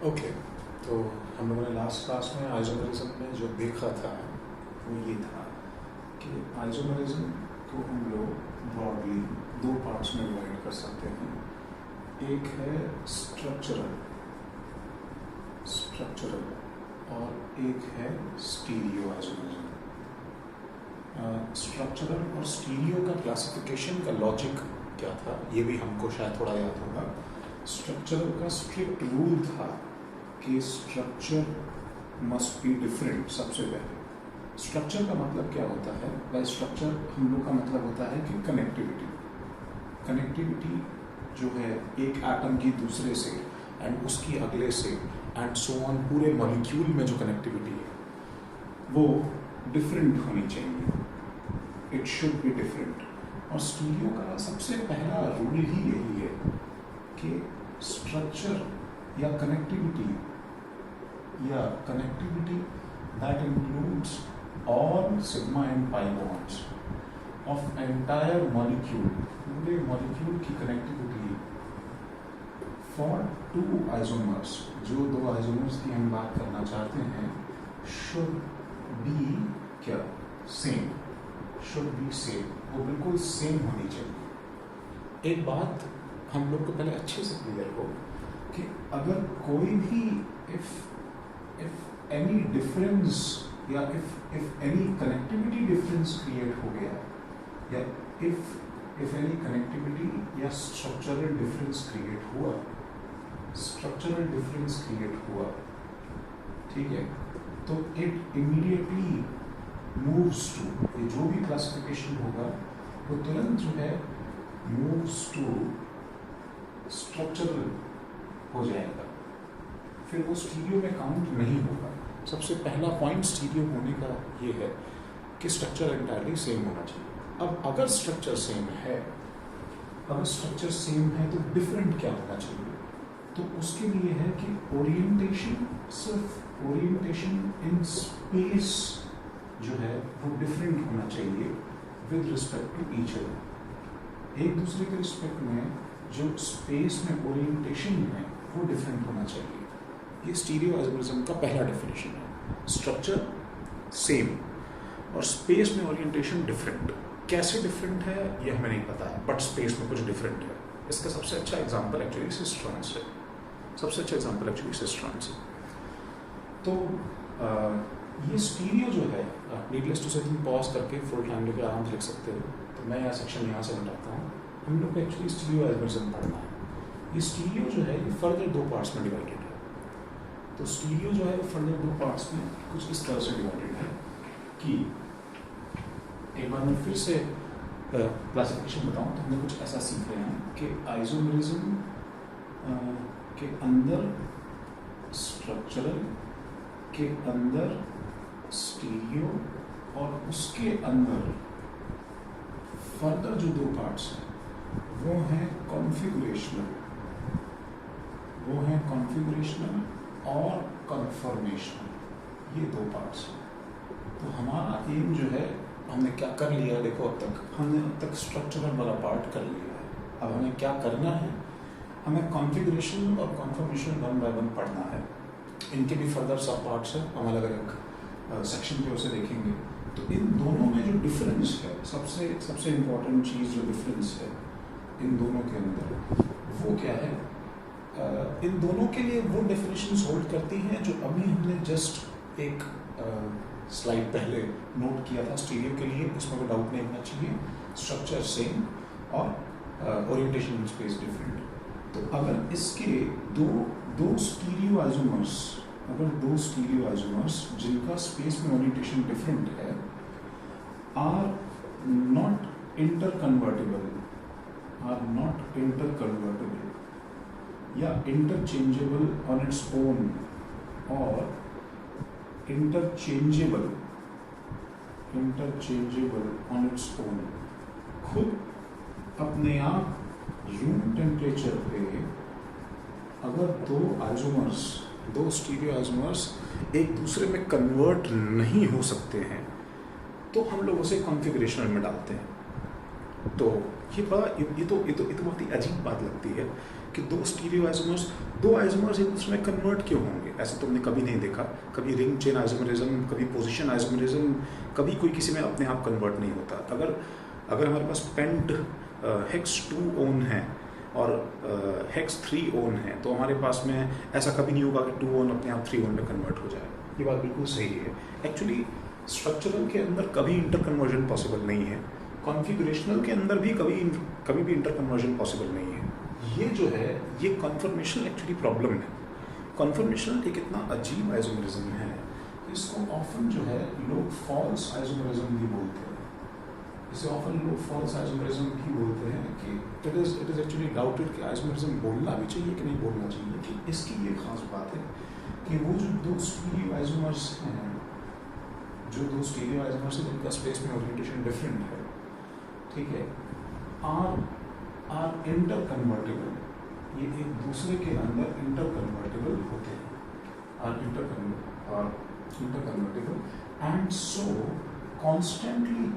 Okay, तो हम लोगों ने लास्ट क्लास में आइसोमेरिज्म में जो देखा था वो ये था कि आइसोमेरिज्म को हम लोग ब्रॉडली दो पार्ट्स में डिवाइड कर सकते हैं। एक है स्ट्रक्चरल और एक है स्टीरियो आइसोमेरिज्म। स्ट्रक्चरल और स्टीरियो का क्लासिफिकेशन का लॉजिक क्या था ये भी हमको शायद थोड़ा याद होगा। स्ट्रक्चरल का स्ट्रिक्ट रूल था कि स्ट्रक्चर मस्ट बी डिफरेंट। सबसे पहले स्ट्रक्चर का मतलब क्या होता है? बाय स्ट्रक्चर हम लोग का मतलब होता है कि कनेक्टिविटी जो है एक एटम की दूसरे से एंड उसकी अगले से एंड सो ऑन, पूरे मॉलिक्यूल में जो कनेक्टिविटी है वो डिफरेंट होनी चाहिए। It should be different. और स्टीरियो का सबसे पहला रूल ही यही है कि स्ट्रक्चर या connectivity that includes all sigma and pi bonds of entire molecule, पूरे मॉलिक्यूल की कनेक्टिविटी for two isomers, जो दो आइसोमर्स की हम बात करना चाहते हैं, should be क्या? should be same, वो बिल्कुल सेम होनी चाहिए। एक बात हम लोग को पहले अच्छे से क्लियर हो कि अगर कोई भी if any difference या if any connectivity difference create हो गया या if any connectivity या structural difference create हुआ, ठीक है, तो it immediately moves to, ये जो भी क्लासिफिकेशन होगा वो तुरंत जो है moves to structural हो जाएगा, फिर वो स्टीरियो में काउंट नहीं होगा। सबसे पहला पॉइंट स्टीरियो होने का ये है कि स्ट्रक्चर एंटायरली सेम होना चाहिए। अब अगर स्ट्रक्चर सेम है तो डिफरेंट क्या होना चाहिए? तो उसके लिए है कि ओरिएंटेशन इन स्पेस जो है वो डिफरेंट होना चाहिए with respect to each other. एक दूसरे के रिस्पेक्ट में जो स्पेस में ओरिएंटेशन है वो डिफरेंट होना चाहिए। ये स्टीरियो आइसोमेरिज्म का पहला डेफिनेशन है। स्ट्रक्चर सेम और स्पेस में ओरिएंटेशन डिफरेंट। कैसे डिफरेंट है ये हमें नहीं पता है, बट स्पेस में कुछ डिफरेंट है। इसका सबसे अच्छा एग्जांपल एक्चुअली सिस्ट्रॉन्स है। तो ये स्टीरियो जो है, नीडलेस टू से तुम पॉज करके फुल टाइम लेके आराम से लिख सकते हो। तो मैं यह सेक्शन यहाँ से हटाता हूँ। हम लोग को एक्चुअली स्टीरियो आइसोमेरिज्म पढ़ना है। ये स्टीरियो जो है ये फर्दर दो पार्ट्स में डिवाइडेड है। तो स्टीरियो जो है वो फर्दर दो पार्ट्स में कुछ इस तरह से डिवाइडेड है कि एक बार मैं फिर से क्लासिफिकेशन बताऊं तो हमने कुछ ऐसा सीख रहे हैं कि आइसोमेरिज्म के अंदर स्ट्रक्चरल, के अंदर स्टीरियो और उसके अंदर फर्दर जो दो पार्ट्स हैं वो हैं कॉन्फ़िगरेशनल और कन्फर्मेशनल। ये दो पार्ट्स हैं। तो हमारा एम जो है, हमने क्या कर लिया, देखो हमने अब तक स्ट्रक्चरल वाला पार्ट कर लिया है। अब हमें क्या करना है, हमें कॉन्फ़िगरेशन और कन्फर्मेशन वन बाय वन पढ़ना है। इनके भी फर्दर सब पार्ट्स हैं, हम अलग अलग सेक्शन पे उसे देखेंगे। तो इन दोनों में जो डिफरेंस है, सबसे इम्पोर्टेंट चीज़ जो डिफरेंस है इन दोनों के अंदर, वो क्या है? इन दोनों के लिए वो डेफिनेशंस होल्ड करती हैं जो अभी हमने जस्ट एक स्लाइड पहले नोट किया था स्टीरियो के लिए। इसमें कोई डाउट नहीं होना चाहिए। स्ट्रक्चर सेम और ओरिएंटेशन इन स्पेस डिफरेंट। तो अगर इसके दो स्टीरियो आइसोमर्स जिनका स्पेस में ओरिएंटेशन डिफरेंट है आर नॉट इंटरकन्वर्टेबल या इंटरचेंजेबल ऑन इट्स ओन और इंटरचेंजेबल ऑन इट्स ओन, खुद अपने आप रूम टेम्परेचर पे अगर दो स्टीरियो आइसोमर्स एक दूसरे में कन्वर्ट नहीं हो सकते हैं तो हम लोग उसे कॉन्फ़िगरेशनल में डालते हैं। तो ये तो बहुत ही अजीब बात लगती है कि दो स्टीरियो आइसोमर्स एक दूसरे में कन्वर्ट क्यों होंगे? ऐसे तुमने कभी नहीं देखा, कभी रिंग चेन आइसोमरिज्म, कभी पोजीशन आइसोमरिज्म, कभी कोई किसी में अपने आप कन्वर्ट नहीं होता। अगर हमारे पास पेंट हेक्स 2 ओन है और हेक्स 3 ओन है, तो हमारे पास में ऐसा कभी नहीं होगा कि 2 ओन अपने आप 3 ओन में कन्वर्ट हो जाए। ये बात बिल्कुल सही है। एक्चुअली स्ट्रक्चरल के अंदर कभी इंटर कन्वर्जन पॉसिबल नहीं है, कॉन्फ़िगरेशनल के अंदर भी कभी भी इंटर कन्वर्जन पॉसिबल नहीं है। ये जो है ये कन्फर्मेशनल एक्चुअली प्रॉब्लम है। कन्फर्मेशनल एक इतना अजीब आइसोमरिज्म है, इसको ऑफन जो है लोग फॉल्स आइसोमरिज्म भी बोलते हैं। इसे ऑफन लोग फॉल्स आइसोमरिज्म भी बोलते हैं कि इट इज एक्चुअली डाउटेड कि आइसोमरिज्म बोलना भी चाहिए कि नहीं बोलना चाहिए। कि इसकी ये खास बात है कि वो जो दो स्टीरियो आइसोमर्स हैं, जिनका स्पेस में ओरिएंटेशन डिफरेंट है, ठीक है, आर इंटर कन्वर्टेबल। ये एक दूसरे के अंदर इंटर कन्वर्टेबल होते हैं, are interconvertible and so constantly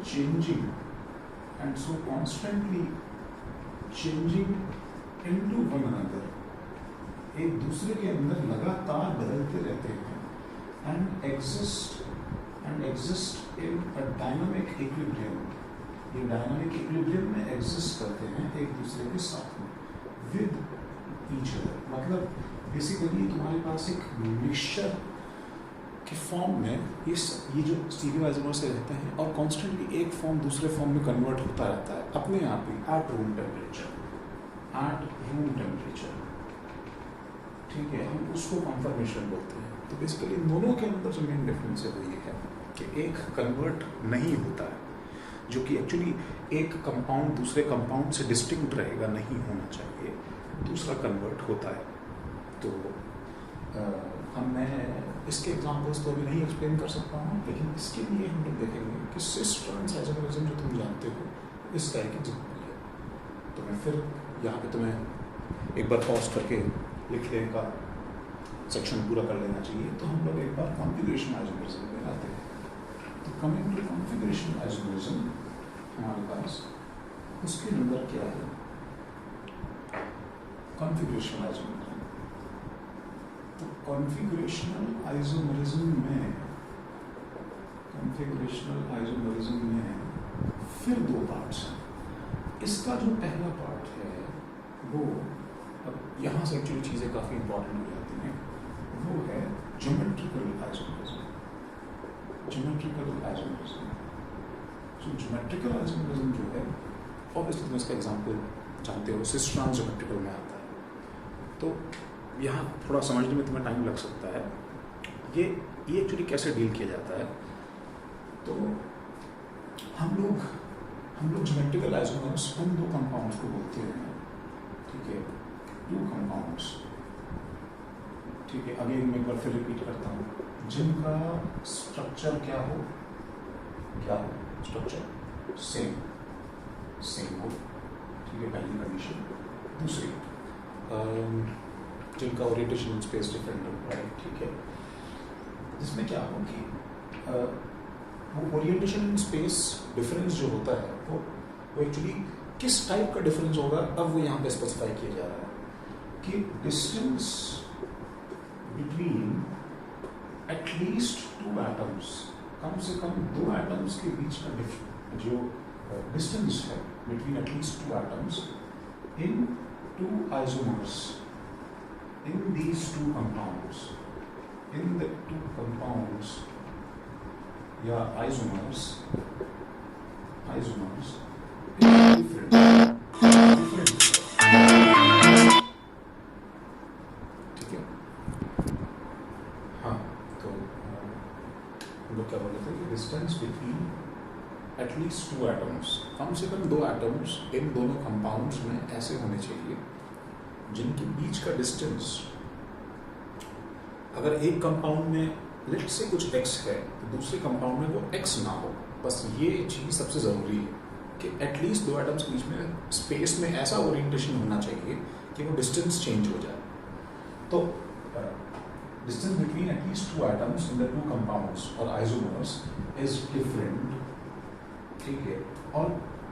changing into one another, एक दूसरे के अंदर लगातार बदलते रहते हैं and exist in a dynamic equilibrium. ये डायनामिक इक्विलिब्रियम में एग्जिस्ट करते हैं एक दूसरे के साथ में विद ईच अदर। मतलब बेसिकली तुम्हारे पास एक मिक्सचर के फॉर्म में ये जो स्टीरियो आइसोमर से रहते हैं और कॉन्स्टेंटली एक फॉर्म दूसरे फॉर्म में कन्वर्ट होता रहता है अपने आप ही एट रूम टेम्परेचर। ठीक है, हम उसको कन्फर्मेशन बोलते हैं। तो बेसिकली इन दोनों के अंदर जो मेन डिफरेंस है वो ये है कि एक कन्वर्ट नहीं होता है, जो कि एक्चुअली एक कंपाउंड दूसरे कंपाउंड से डिस्टिंक्ट रहेगा, नहीं होना चाहिए, दूसरा कन्वर्ट होता है। तो मैं इसके एग्जांपल्स तो अभी नहीं एक्सप्लेन कर सकता हूँ, लेकिन इसके लिए हम लोग देखेंगे कि सिस ट्रांस आइसोमरिज्म जो तुम जानते हो इस टाइप की एग्जाम्पल है। तो मैं फिर यहाँ पे तुम्हें एक बार पॉज करके लिखने का सेक्शन पूरा कर लेना चाहिए। तो हम लोग एक बार कॉन्फ़िगरेशन आइसोमरिज्म पे आते हैं। तो कमिंग टू कॉन्फ़िगरेशन आइसोमरिज्म हमारे पास उसके अंदर क्या है, कॉन्फ़िगरेशन आइसोमरिज्म। तो कॉन्फ़िगरेशनल आइसोमरिज्म में फिर दो पार्ट्स हैं। इसका जो पहला पार्ट है वो, अब यहाँ से एक्चुअली चीज़ें काफ़ी इंपॉर्टेंट हो जाती हैं, वो है ज्योमेट्रिकल आइसोमरिज्म। तो ज्योमेट्रिकल आइसोमरिज्म जो है, ऑब्वियसली तुम इसका एग्जांपल जानते हो, सिस ट्रांस ज्योमेट्रिकल में आता है। तो यहाँ थोड़ा समझने में तुम्हें टाइम लग सकता है। ये एक्चुअली कैसे डील किया जाता है। तो हम लोग ज्योमेट्रिकल आइसोमर्स उन दो कंपाउंड्स को बोलते हैं, ठीक है, टू कंपाउंड्स, ठीक है। अभी मैं एक बार फिर रिपीट करता हूँ, जिनका स्ट्रक्चर क्या हो, स्ट्रक्चर सेम हो, ठीक है, पहली कंडीशन। दूसरी, जिनका ओरिएंटेशन इन स्पेस डिफरेंट हो, राइट, ठीक है। जिसमें क्या हो कि वो ओरिएंटेशन इन स्पेस डिफरेंस जो होता है वो एक्चुअली किस टाइप का डिफरेंस होगा, अब वो यहाँ पे स्पेसिफाई किया जा रहा है कि डिस्टेंस बिटवीन एटलीस्ट 2 एटम्स, कम से कम 2 एटम्स के बीच का जो डिस्टेंस है between at least 2 atoms in 2 isomers, in these two compounds, in the 2 compounds, yeah, isomers different, ठीक है। हाँ, तो हम लोग क्या बोल रहे थे कि डिस्टेंस बिटवीन एटलीस्ट 2 एटम्स, कम से कम 2 एटम्स इन दोनों कंपाउंड्स में ऐसे होने चाहिए जिनके बीच का डिस्टेंस, अगर एक कंपाउंड में लेट से कुछ x है तो दूसरे कंपाउंड में वो x ना हो। बस ये चीज़ सबसे ज़रूरी है कि एटलीस्ट 2 एटम्स के बीच में स्पेस में ऐसा ओरिएंटेशन होना चाहिए कि वो डिस्टेंस चेंज हो जाए। तो distance between at least 2 atoms in the 2 compounds और आइसोमर्स इज डिफरेंट, ठीक है। और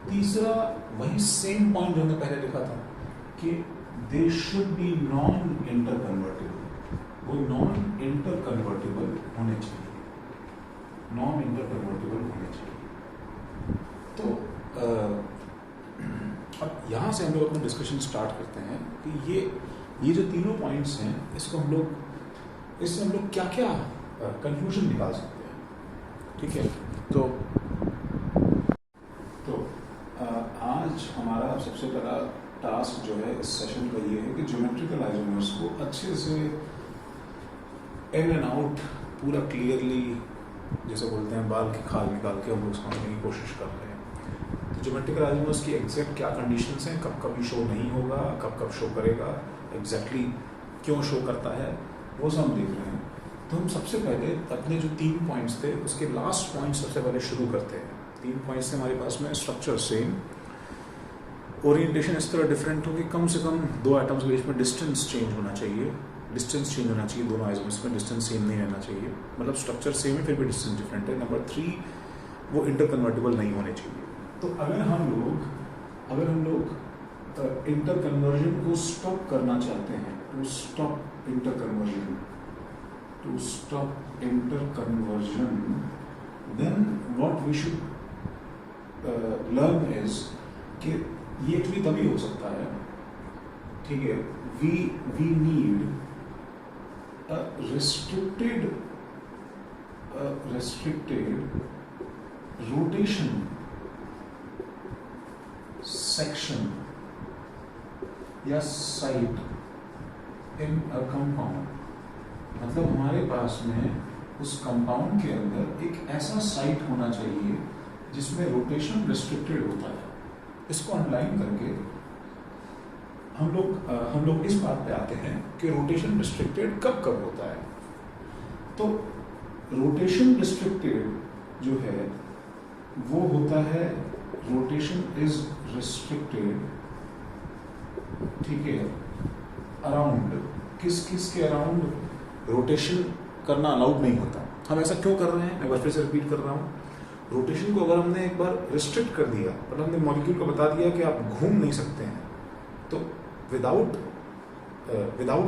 तीसरा वही सेम पॉइंट जो हमने पहले लिखा था कि they should be non inter convertible, वो नॉन इंटर कन्वर्टेबल होने चाहिए, नॉन इंटर कन्वर्टेबल होने चाहिए। तो अब यहाँ से हम लोग अपना डिस्कशन स्टार्ट करते हैं कि ये जो तीनों पॉइंट्स हैं इससे हम लोग क्या क्या कंक्लूजन निकाल सकते हैं, ठीक है। तो आज हमारा सबसे पहला टास्क जो है इस सेशन का ये है कि ज्योमेट्रिकल आइसोमर्स को अच्छे से इन एंड आउट पूरा क्लियरली, जैसे बोलते हैं बाल की खाल निकाल के हम लोग समझने की कोशिश कर रहे हैं। तो ज्योमेट्रिकल आइसोमर्स की एग्जैक्ट क्या कंडीशंस हैं, कब कब शो नहीं होगा, कब कब शो करेगा, एग्जैक्टली क्यों शो करता है, वो सब हम देख रहे हैं। तो हम सबसे पहले अपने जो 3 पॉइंट्स थे उसके लास्ट पॉइंट सबसे पहले शुरू करते हैं। 3 पॉइंट्स थे हमारे पास में, स्ट्रक्चर सेम, ओरिएंटेशन इस तरह डिफरेंट हो कि कम से कम 2 एटम्स के बीच में डिस्टेंस चेंज होना चाहिए, डिस्टेंस चेंज होना चाहिए, दोनों आइसोमर्स में डिस्टेंस सेम नहीं रहना चाहिए, मतलब स्ट्रक्चर सेम है फिर भी डिस्टेंस डिफरेंट है। नंबर 3, वो इंटर कन्वर्टेबल नहीं होने चाहिए। तो अगर हम लोग इंटर कन्वर्जन को स्टॉप करना चाहते हैं, to stop interconversion, then what we should learn is कि ये एक्चुअली तभी हो सकता है, ठीक है, we need restricted rotation section या साइट इन अ कंपाउंड। मतलब हमारे पास में उस कंपाउंड के अंदर एक ऐसा साइट होना चाहिए जिसमें रोटेशन रिस्ट्रिक्टेड होता है। इसको अंडरलाइन करके हम लोग इस बात पे आते हैं कि रोटेशन रिस्ट्रिक्टेड कब कब होता है। तो रोटेशन रिस्ट्रिक्टेड जो है वो होता है, रोटेशन इज रिस्ट्रिक्टेड, ठीक है, अराउंड, किस के अराउंड रोटेशन करना अलाउड नहीं होता। हम ऐसा क्यों कर रहे हैं, मैं फिर से रिपीट कर रहा हूँ। रोटेशन को अगर हमने एक बार रिस्ट्रिक्ट कर दिया, मतलब हमने मॉलिक्यूल को बता दिया कि आप घूम नहीं सकते हैं, तो विदाउट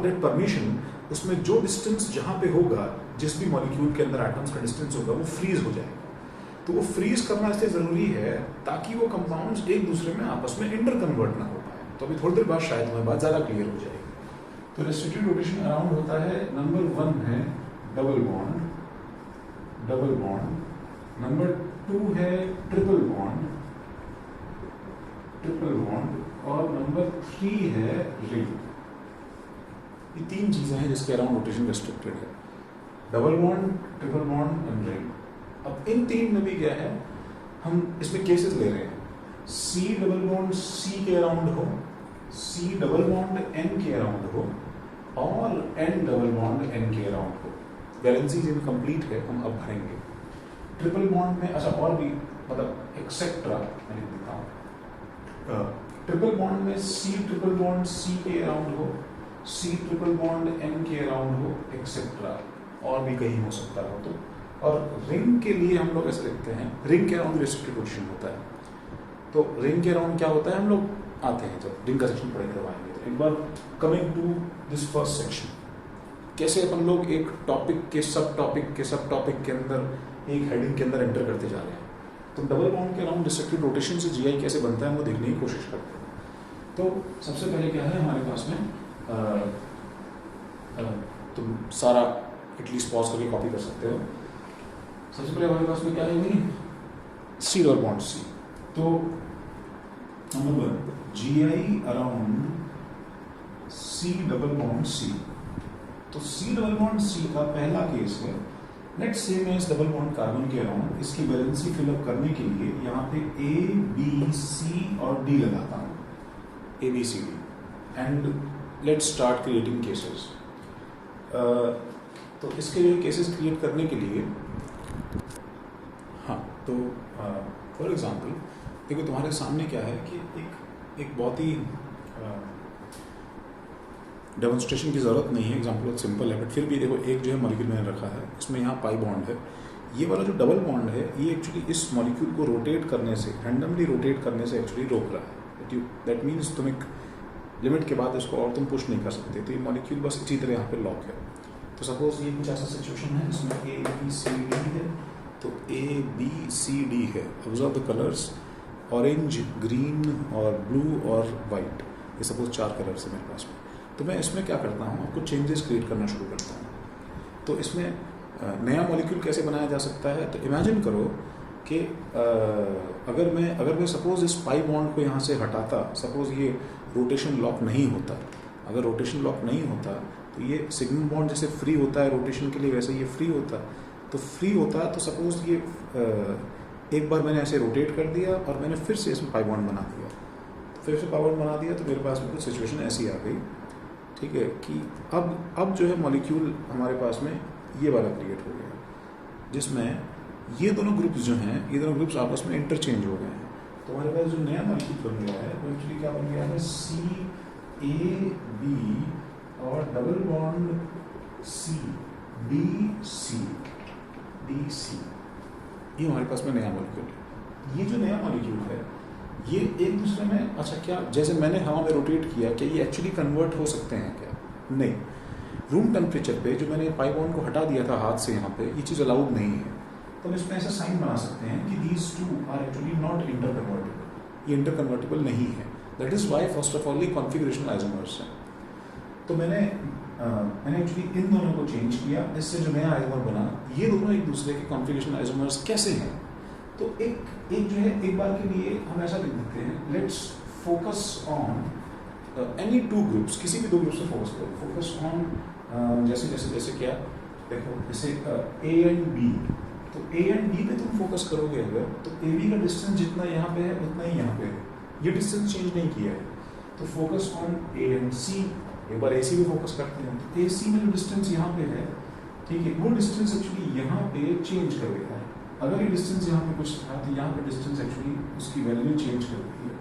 दैट परमिशन उसमें जो डिस्टेंस जहाँ पे होगा, जिस भी मॉलिक्यूल के अंदर एटम्स का डिस्टेंस होगा, वो फ्रीज हो जाएगा। तो वो फ्रीज करना इसलिए ज़रूरी है ताकि वो कंपाउंड्स एक दूसरे में आपस में इंटर कन्वर्ट ना हो पाए। तो अभी थोड़ी देर बाद शायद हमें बात ज़्यादा क्लियर हो जाएगी। तो रेस्ट्रिक्टेड रोटेशन अराउंड होता है, नंबर 1 है डबल बॉन्ड, नंबर 2 है ट्रिपल बॉन्ड, और नंबर 3 है रिंग। ये 3 चीजें हैं जिसके अराउंड रोटेशन रेस्ट्रिक्टेड है, double bond, triple bond and ring. अब इन 3 में भी क्या है, हम इसमें केसेस ले रहे हैं, C डबल बॉन्ड C के अराउंड हो, C डबल बॉन्ड N के अराउंड हो, और N डबल बॉन्ड N के अराउंड हो। वैलेंसीज इनकम्प्लीट है, हम अब भरेंगे। ट्रिपल बॉन्ड में अच्छा और भी, मतलब एक्सेट्रा मैं लिख देता हूँ। ट्रिपल बॉन्ड में C ट्रिपल बॉन्ड C के अराउंड हो, C ट्रिपल बॉन्ड N के अराउंड हो, एक्सेट्रा, और भी कहीं हो सकता हो। तो और रिंग के लिए हम लोग ऐसे लिखते हैं, रिंग के अराउंड रेस्ट्रिक्टेड पोजीशन होता है। तो रिंग के अराउंड क्या होता है, हम लोग आते हैं जब रिंग का सेक्शन पढ़ेंगे तब आएंगे। तो एक बार coming to this first section, कैसे अपन लोग एक टॉपिक के सब टॉपिक के अंदर एक हेडिंग के अंदर एंटर करते जा रहे हैं। तो डबल बॉन्ड के अराउंड रेस्ट्रिक्टेड रोटेशन से जीआई कैसे बनता है वो देखने की कोशिश करते हैं। तो सबसे पहले क्या है हमारे पास में, तुम सारा एटलीस्ट पॉज करके कॉपी कर सकते हो। सबसे पहले हमारे पास में क्या है, C डबल बॉन्ड C। तो number 1 GI around C double bond C। तो C डबल बॉन्ड C का पहला केस है, लेट्स से मैं इस डबल बॉन्ड कार्बन के अराउंड इसकी वैलेंसी फिलअप करने के लिए यहाँ पे A, B, C और D लगाता हूँ, A, B, C, D, and let's start creating cases. तो इसके लिए केसेस क्रिएट करने के लिए, हाँ, तो फॉर एग्जांपल देखो तुम्हारे सामने क्या है कि एक बहुत ही डेमोन्स्ट्रेशन की ज़रूरत नहीं है, एग्जाम्पल बहुत सिंपल है, बट फिर भी देखो एक जो है मॉलिक्यूल मैंने रखा है, इसमें यहाँ पाई बॉन्ड है, ये वाला जो डबल बॉन्ड है ये एक्चुअली इस मॉलिक्यूल को रोटेट करने से, रैंडमली रोटेट करने से एक्चुअली रोक रहा है। दैट मीन्स तुम एक लिमिट के बाद इसको और तुम पुश नहीं कर सकते, तो ये मॉलिक्यूल बस इसी तरह यहाँ पे लॉक है। तो सपोज ये कुछ ऐसा सिचुएशन है जिसमें A B C D है, तो A B C D है। Observe the colours, orange, green और ब्लू और वाइट, ये सपोज 4 कलर्स है मेरे पास में। तो मैं इसमें क्या करता हूँ, आपको चेंजेस क्रिएट करना शुरू करता हूँ। तो इसमें नया मॉलिक्यूल कैसे बनाया जा सकता है, तो इमेजिन करो कि अगर मैं सपोज इस पाई बॉन्ड को यहाँ से हटाता, सपोज ये रोटेशन लॉक नहीं होता, अगर रोटेशन लॉक नहीं होता तो ये सिग्मा बॉन्ड जैसे फ्री होता है रोटेशन के लिए, वैसे ये फ्री होता, तो फ्री होता तो सपोज ये एक बार मैंने ऐसे रोटेट कर दिया और मैंने फिर से इसमें पाई बॉन्ड बना दिया, तो फिर से पाई बॉन्ड बना दिया, तो मेरे पास में कुछ सिचुएशन ऐसी आ गई, ठीक है, कि अब जो है मॉलिक्यूल हमारे पास में ये वाला क्रिएट हो गया, जिसमें ये दोनों ग्रुप्स जो हैं, ये दोनों ग्रुप्स आपस में इंटरचेंज हो गए हैं। तो हमारे पास जो नया मॉलिक्यूल बन गया है वो एक्चुअली क्या बन गया है, CAB और डबल बॉन्ड CDC, ये हमारे पास में नया मॉलिक्यूल है। ये जो नया मॉलिक्यूल है ये एक दूसरे में, अच्छा क्या जैसे मैंने हवा में रोटेट किया, क्या ये एक्चुअली कन्वर्ट हो सकते हैं क्या? नहीं। रूम टेम्परेचर पे जो मैंने पाई बॉन्ड को हटा दिया था हाथ से, यहाँ पे ये चीज़ अलाउड नहीं है। तो हम इसमें ऐसा साइन बना सकते हैं कि these two are actually not interconvertible, ये इंटर कन्वर्टेबल नहीं है। That is why first of all ये कॉन्फिगरेशन आइसोमर्स है। तो मैंने एक्चुअली इन दोनों को चेंज किया, इससे जो नया आइसोमर बना, ये दोनों एक दूसरे के कॉन्फिगरेशन आइसोमर्स कैसे हैं, तो एक जो है एक बार के लिए हम ऐसा लिख देते हैं, let's focus on any two groups, किसी भी दो ग्रुप से फोकस करो, फोकस ऑन जैसे क्या देखो, जैसे A एंड B, तो A एंड B पे तुम फोकस करोगे अगर, तो AB का डिस्टेंस जितना यहाँ पे है उतना ही यहाँ पे है, ये डिस्टेंस चेंज नहीं किया है। तो focus on A and C, एक बार AC पे फोकस करते हैं, तो AC में जो डिस्टेंस यहाँ पे है, ठीक है, वो डिस्टेंस एक्चुअली यहाँ पे चेंज कर गया है। अगर ये डिस्टेंस यहाँ पे कुछ था तो यहाँ पे डिस्टेंस एक्चुअली उसकी वैल्यू चेंज कर दी है,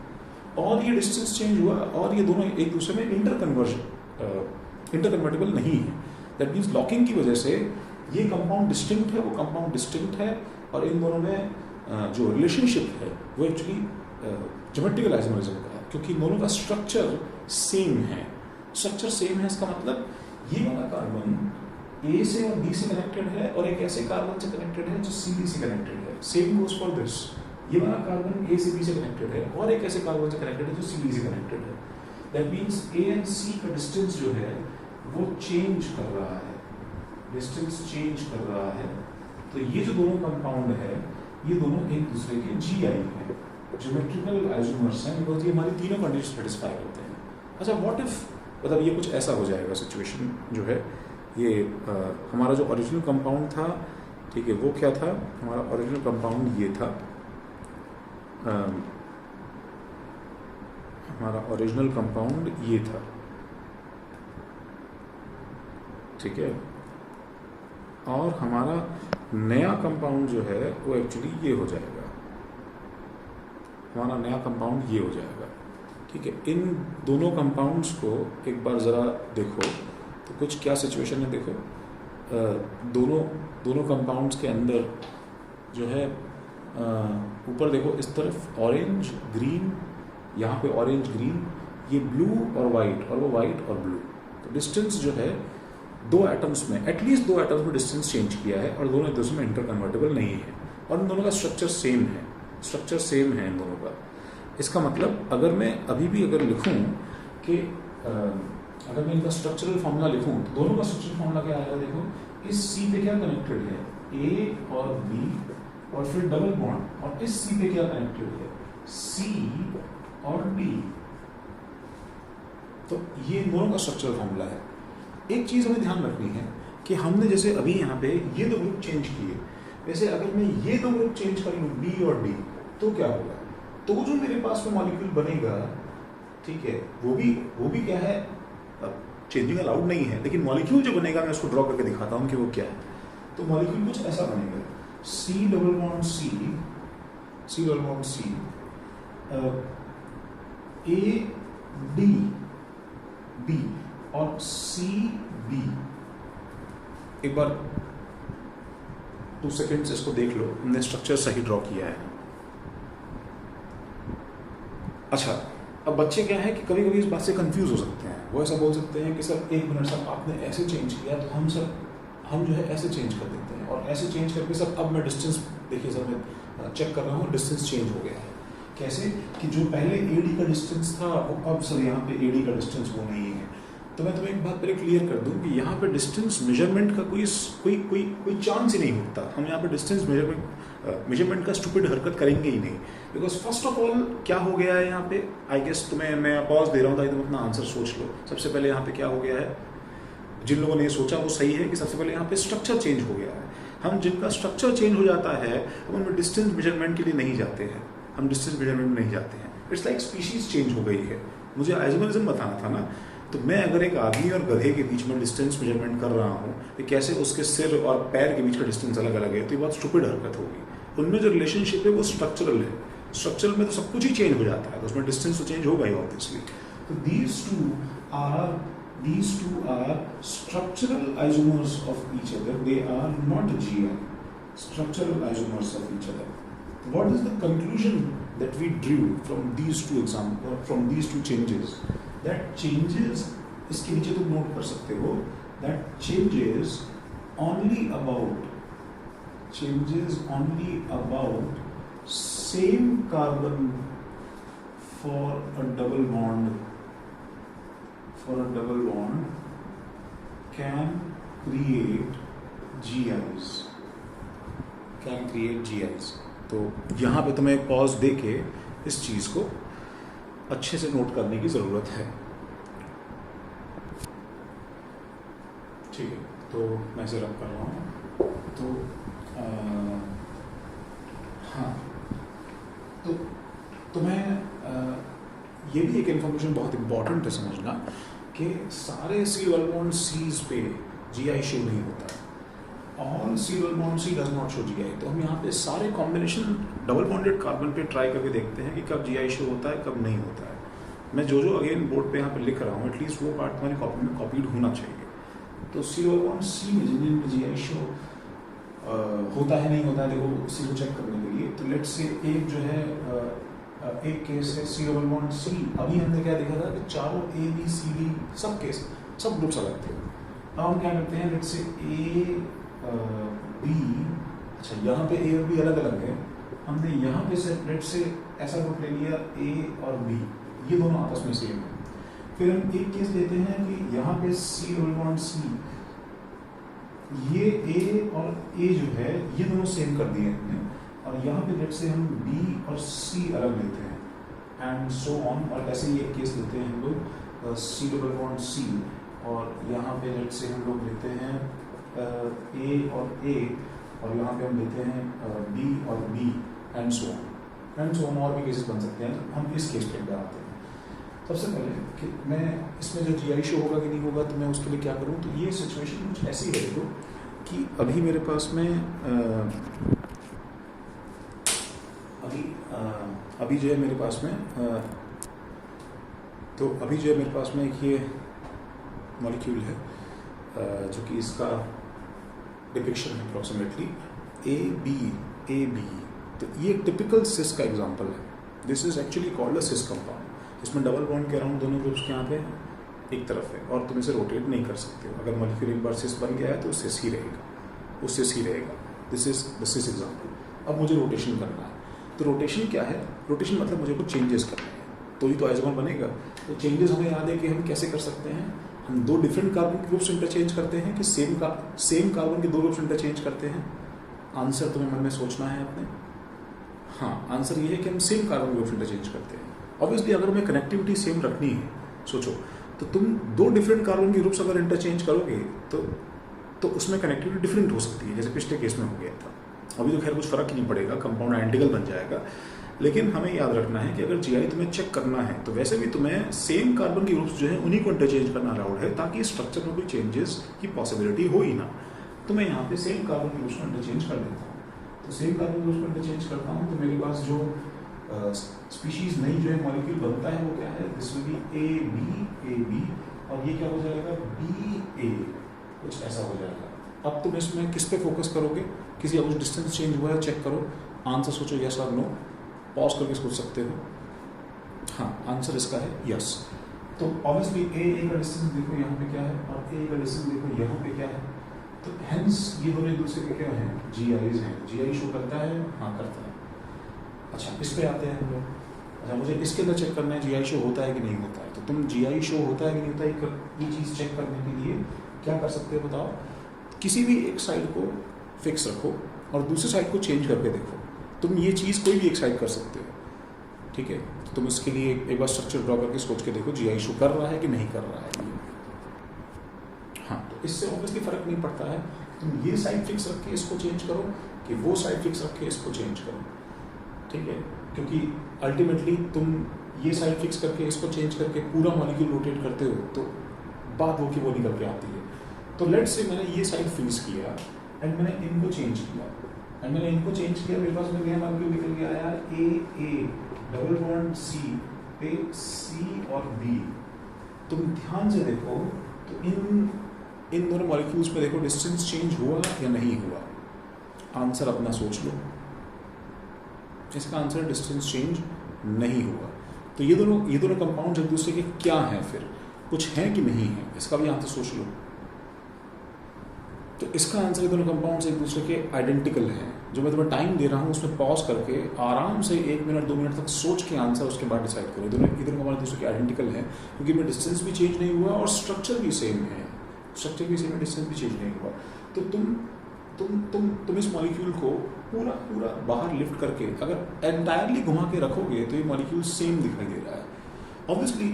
और ये डिस्टेंस चेंज हुआ और ये दोनों एक दूसरे में इंटर कन्वर्टेबल नहीं है। दैट मीन्स लॉकिंग की वजह से ये कंपाउंड डिस्टिंक्ट है, वो कंपाउंड डिस्टिंक्ट है, और इन दोनों में जो रिलेशनशिप है वो एक्चुअली ज्योमेट्रिकल आइसोमरिज्म का है, क्योंकि दोनों का स्ट्रक्चर सेम है। स्ट्रक्चर सेम है, इसका मतलब ये वाला कार्बन A से और B से कनेक्टेड है, और एक ऐसे कार्बन से कनेक्टेड है जो CD से कनेक्टेड है। सेम गोज फॉर दिस, ये वाला कार्बन A से B से कनेक्टेड है, और एक ऐसे कार्बन से कनेक्टेड है जो CD से कनेक्टेड है। That means A and C का डिस्टेंस जो है वो चेंज कर रहा है, डिस्टेंस चेंज कर रहा है। तो ये जो दोनों कंपाउंड है, ये दोनों एक दूसरे के GI हैं, ज्योमेट्रिकल आइसोमर्स हैं, बिकॉज ये हमारी तीनों कंडीशन सेटिस्फाई करते हैं। अच्छा, व्हाट इफ, मतलब ये कुछ ऐसा हो जाएगा सिचुएशन जो है, ये हमारा जो ओरिजिनल कंपाउंड था, ठीक है, वो क्या था, हमारा ओरिजिनल कंपाउंड ये था, हमारा ओरिजिनल कंपाउंड ये था, ठीक है, और हमारा नया कंपाउंड जो है वो एक्चुअली ये हो जाएगा, हमारा नया कंपाउंड ये हो जाएगा, ठीक है। इन दोनों कंपाउंड्स को एक बार ज़रा देखो तो कुछ क्या सिचुएशन है, देखो दोनों कंपाउंड्स के अंदर जो है ऊपर देखो इस तरफ ऑरेंज ग्रीन, यहाँ पे ऑरेंज ग्रीन, ये ब्लू और वाइट, और वो वाइट और ब्लू। तो डिस्टेंस जो है दो एटम्स में, एटलीस्ट दो एटम्स में डिस्टेंस चेंज किया है, और दोनों एक दूसरे में इंटर कन्वर्टेबल नहीं है, और इन दोनों का स्ट्रक्चर सेम है, स्ट्रक्चर सेम है इन दोनों का। इसका मतलब अगर मैं अभी भी अगर लिखूं कि अगर मैं इनका स्ट्रक्चरल फॉर्मूला लिखूं, तो दोनों का स्ट्रक्चरल फॉर्मूला क्या आएगा, देखो इस C पे क्या कनेक्टेड है, A और B, और फिर डबल बॉन्ड, और इस C पे क्या कनेक्टेड है, C और D। तो ये दोनों का स्ट्रक्चरल फॉर्मूला है। एक चीज हमें ध्यान रखनी है कि हमने जैसे अभी यहाँ पे ये दो ग्रुप चेंज किए, वैसे अगर मैं ये दो ग्रुप चेंज कर लूँ B और D, तो क्या होगा, तो वो जो मेरे पास में मॉलिक्यूल बनेगा, ठीक है, वो भी क्या है, चेंजिंग अलाउड नहीं है, लेकिन मॉलिक्यूल जो बनेगा मैं उसको ड्रॉ करके दिखाता हूँ कि वो क्या है। तो मॉलिक्यूल कुछ ऐसा बनेगा, C double bond C, C double bond C, A D B और C B। एक बार 2 सेकेंड्स इसको देख लो, हमने स्ट्रक्चर सही ड्रॉ किया है। अच्छा, अब बच्चे क्या है कि कभी कभी इस बात से कंफ्यूज हो सकते हैं। वो ऐसा बोल सकते हैं कि सर 1 मिनट सर आपने ऐसे चेंज किया तो हम जो है ऐसे चेंज कर देते हैं, और ऐसे चेंज करके सर अब मैं डिस्टेंस, देखिए सर मैं चेक कर रहा हूँ डिस्टेंस चेंज हो गया है। कैसे कि जो पहले AD का डिस्टेंस था वो अब सर यहाँ पे AD का डिस्टेंस वो नहीं है। तो मैं तुम्हें एक बात पहले क्लियर कर दूं कि यहाँ पे डिस्टेंस मेजरमेंट का कोई चांस ही नहीं होता। हम यहाँ पे डिस्टेंस मेजरमेंट का स्टूपिड हरकत करेंगे ही नहीं, बिकॉज फर्स्ट ऑफ ऑल क्या हो गया है यहाँ पे, आई गेस तुम्हें मैं पॉज दे रहा हूँ ताकि तुम अपना आंसर सोच लो। सबसे पहले यहाँ पे क्या हो गया है, जिन लोगों ने सोचा वो सही है कि सबसे पहले यहाँ पे स्ट्रक्चर चेंज हो गया है। हम जिनका स्ट्रक्चर चेंज हो जाता है हम उनमें डिस्टेंस मेजरमेंट के लिए नहीं जाते हैं, हम डिस्टेंस मेजरमेंट में नहीं जाते हैं। इट्स लाइक स्पीशीज चेंज हो गई है। मुझे आइसोमेरिज्म बताना था ना, तो मैं अगर एक आदमी और गधे के बीच में डिस्टेंस मेजरमेंट कर रहा हूँ कि कैसे उसके सिर और पैर के बीच का डिस्टेंस अलग अलग है, तो ये बहुत स्टूपिड हरकत होगी। उनमें जो रिलेशनशिप है वो स्ट्रक्चरल है। स्ट्रक्चरल में तो सब कुछ ही चेंज हो जाता है, तो उसमें डिस्टेंस तो चेंज होगा ही ऑब्वियसली। तो these two are structural isomers of each other. They are not GI. Structural isomers of each other. What is the conclusion that we drew from these two examples, from these two changes? That changes, इसके नीचे तुम note कर सकते हो, that changes only about same carbon for a double bond can create GIs. तो यहाँ पे तुम्हें एक पॉज दे के इस चीज़ को अच्छे से नोट करने की ज़रूरत है। ठीक है, तो मैं इसे रब कर रहा हूँ। तो हाँ, तो तुम्हें ये भी एक इन्फॉर्मेशन बहुत इंपॉर्टेंट है समझना कि सारे C डबल बॉन्ड C's पे GI शो नहीं होता है। All C double bond C does not show GI। तो हम यहाँ पे सारे कॉम्बिनेशन डबल बॉन्डेड कार्बन पे ट्राई करके देखते हैं कि कब GI शो होता है कब नहीं होता है। मैं जो अगेन बोर्ड पे यहाँ पे लिख रहा हूँ एटलीस्ट वो पार्ट तुम्हारी कॉपी में कॉपीड होना चाहिए। तो C डबल बॉन्ड C में जिन GI शो होता है नहीं होता है, देखो C को चेक करने के लिए, तो लेट्स से एक जो है एक केस है C डबल बॉन्ड C। अभी हमने क्या देखा था कि चारों A B C D सब केस सब ग्रुप्स अलग थे। अब हम क्या करते हैं, लेट्स से A B, अच्छा यहाँ पे A और B अलग अलग है, हमने यहाँ पे से लेट्स से ऐसा ग्रुप ले लिया A और B, ये दोनों आपस में सेम है। फिर हम एक केस लेते हैं कि यहाँ पे C डबल बॉन्ड C, ये A और A जो है ये दोनों सेम कर दिए हमने, और यहाँ पे लेट्स से हम B और C अलग लेते हैं एंड सो ऑन। और ऐसे ही एक केस लेते हैं हम लोग C डबल बॉन्ड C, और यहाँ पे लेट्स से हम लोग लेते हैं A और A, और यहाँ पे हम लेते हैं B और B एंड सो ऑन और भी केसेस बन सकते हैं। हम इस केस पे आते हैं। सबसे पहले कि मैं इसमें जो GI शो होगा कि नहीं होगा, तो मैं उसके लिए क्या करूँ, तो ये सिचुएशन कुछ ऐसी है देखो कि अभी मेरे पास में अभी जो है मेरे पास में तो अभी जो है मेरे पास में एक ये मॉलिक्यूल है जो कि इसका डिपिक्शन है अप्रॉक्सीमेटली AB। तो ये टिपिकल सिस का एग्जांपल है। This is actually called a cis compound. इसमें डबल बॉन्ड के अराउंड दोनों ग्रुप्स के यहाँ पे एक तरफ है, और तुम इसे रोटेट नहीं कर सकते हो। अगर मॉलिक्यूल एक बार सिस बन गया है तो सिस ही रहेगा, वो सिस ही रहेगा। This is the cis example. अब मुझे रोटेशन करना है, तो रोटेशन क्या है, रोटेशन मतलब मुझे कुछ चेंजेस करने हैं, तो ही तो आइसोमर बनेगा। तो चेंजेस हमें याद है कि हम कैसे कर सकते हैं, हम दो डिफरेंट कार्बन के ग्रुप्स इंटरचेंज करते हैं कि सेम कार्बन के दो ग्रुप्स इंटरचेंज करते हैं। आंसर तुम्हें मन में सोचना है अपने। हाँ, आंसर ये है कि हम सेम कार्बन ग्रुप्स इंटरचेंज करते हैं। ऑब्वियसली अगर हमें कनेक्टिविटी सेम रखनी है, सोचो तो तुम दो डिफरेंट कार्बन के ग्रुप्स अगर इंटरचेंज करोगे तो उसमें कनेक्टिविटी डिफरेंट हो सकती है, जैसे पिछले केस में हो गया था। अभी तो खैर कुछ फर्क ही नहीं पड़ेगा, कंपाउंड आइडेंटिकल बन जाएगा। लेकिन हमें याद रखना है कि अगर GI तुम्हें चेक करना है तो वैसे भी तुम्हें सेम कार्बन के ग्रुप्स जो है उन्हीं को इंटरचेंज करना अलाउड है, ताकि स्ट्रक्चर में कोई चेंजेस की पॉसिबिलिटी हो ही ना। तो मैं यहाँ पे सेम कार्बन के ग्रुप्स को इंटरचेंज कर लेता हूँ। तो सेम कार्बन ग्रुप्स को इंटरचेंज करता हूँ तो मेरे पास जो स्पीशीज नई जो है मॉलिक्यूल बनता है वो क्या है, दिस विल बी AB, और ये क्या हो जाएगा BA, कुछ ऐसा हो जाएगा। अब तुम इसमें किस पे फोकस करोगे? किसी का कुछ डिस्टेंस चेंज हुआ है चेक करो, आंसर सोचो यस और नो, पॉज करके सोच सकते हो। हाँ, आंसर इसका है यस। तो ऑब्वियसली ए का डिस्टेंस देखो यहाँ पे क्या है और ए का डिस्टेंस देखो यहाँ पे क्या है, तो हेंस ये दोनों एक दूसरे के क्या हैं, GIs हैं। GI शो करता है? हाँ करता है। अच्छा, इस पे आते हैं हम लोग। अच्छा, मुझे इसके अंदर चेक करना है GI शो होता है कि नहीं होता है। तो तुम GI शो होता है कि नहीं होता है ये चीज़ चेक करने के लिए क्या कर सकते हो बताओ? किसी भी एक साइड को फिक्स रखो और दूसरी साइड को चेंज करके देखो। तुम ये चीज़ कोई भी एक साइड कर सकते हो, ठीक है? तो तुम इसके लिए एक बार स्ट्रक्चर ड्रॉ करके सोच के देखो GI शो कर रहा है कि नहीं कर रहा है। हाँ, तो इससे ऑब्वियसली फर्क नहीं पड़ता है तुम ये साइड फिक्स रख के इसको चेंज करो कि वो साइड फिक्स रख के इसको चेंज करो, ठीक है? क्योंकि अल्टीमेटली तुम ये साइड फिक्स करके इसको चेंज करके पूरा मॉलिक्यूल रोटेट करते हो तो बात वो की वो निकल के आती है। तो लेट्स से मैंने ये साइड फिक्स किया एंड मैंने इनको चेंज किया एंड मैंने इनको चेंज किया, मेरे पास में नया मॉलिक्यूल निकल के आया A डबल बॉन्ड C पे C और B। तुम ध्यान से देखो तो इन दोनों मॉलिक्यूल्स में देखो डिस्टेंस चेंज हुआ या नहीं हुआ। आंसर अपना सोच लो, इसका आंसर डिस्टेंस चेंज नहीं हुआ। तो ये दोनों कंपाउंड्स एक दूसरे के क्या हैं, फिर कुछ हैं कि नहीं है, इसका भी आंसर सोच लो। तो इसका आंसर ये दोनों कंपाउंड्स एक दूसरे के आइडेंटिकल हैं। जो मैं तुम्हें टाइम दे रहा हूँ उसमें पॉज करके आराम से 1 मिनट 2 मिनट तक सोच के आंसर उसके बाद डिसाइड करो। इधर कंपाउंड एक दूसरे के आइडेंटिकल हैं क्योंकि इनमें डिस्टेंस भी चेंज नहीं हुआ और स्ट्रक्चर भी सेम है, स्ट्रक्चर भी सेम है, डिस्टेंस भी चेंज नहीं हुआ। तो तुम इस मॉलिक्यूल को पूरा बाहर लिफ्ट करके अगर एंटायरली घुमा के रखोगे तो ये मॉलिक्यूल सेम दिखाई दे रहा है। ऑब्वियसली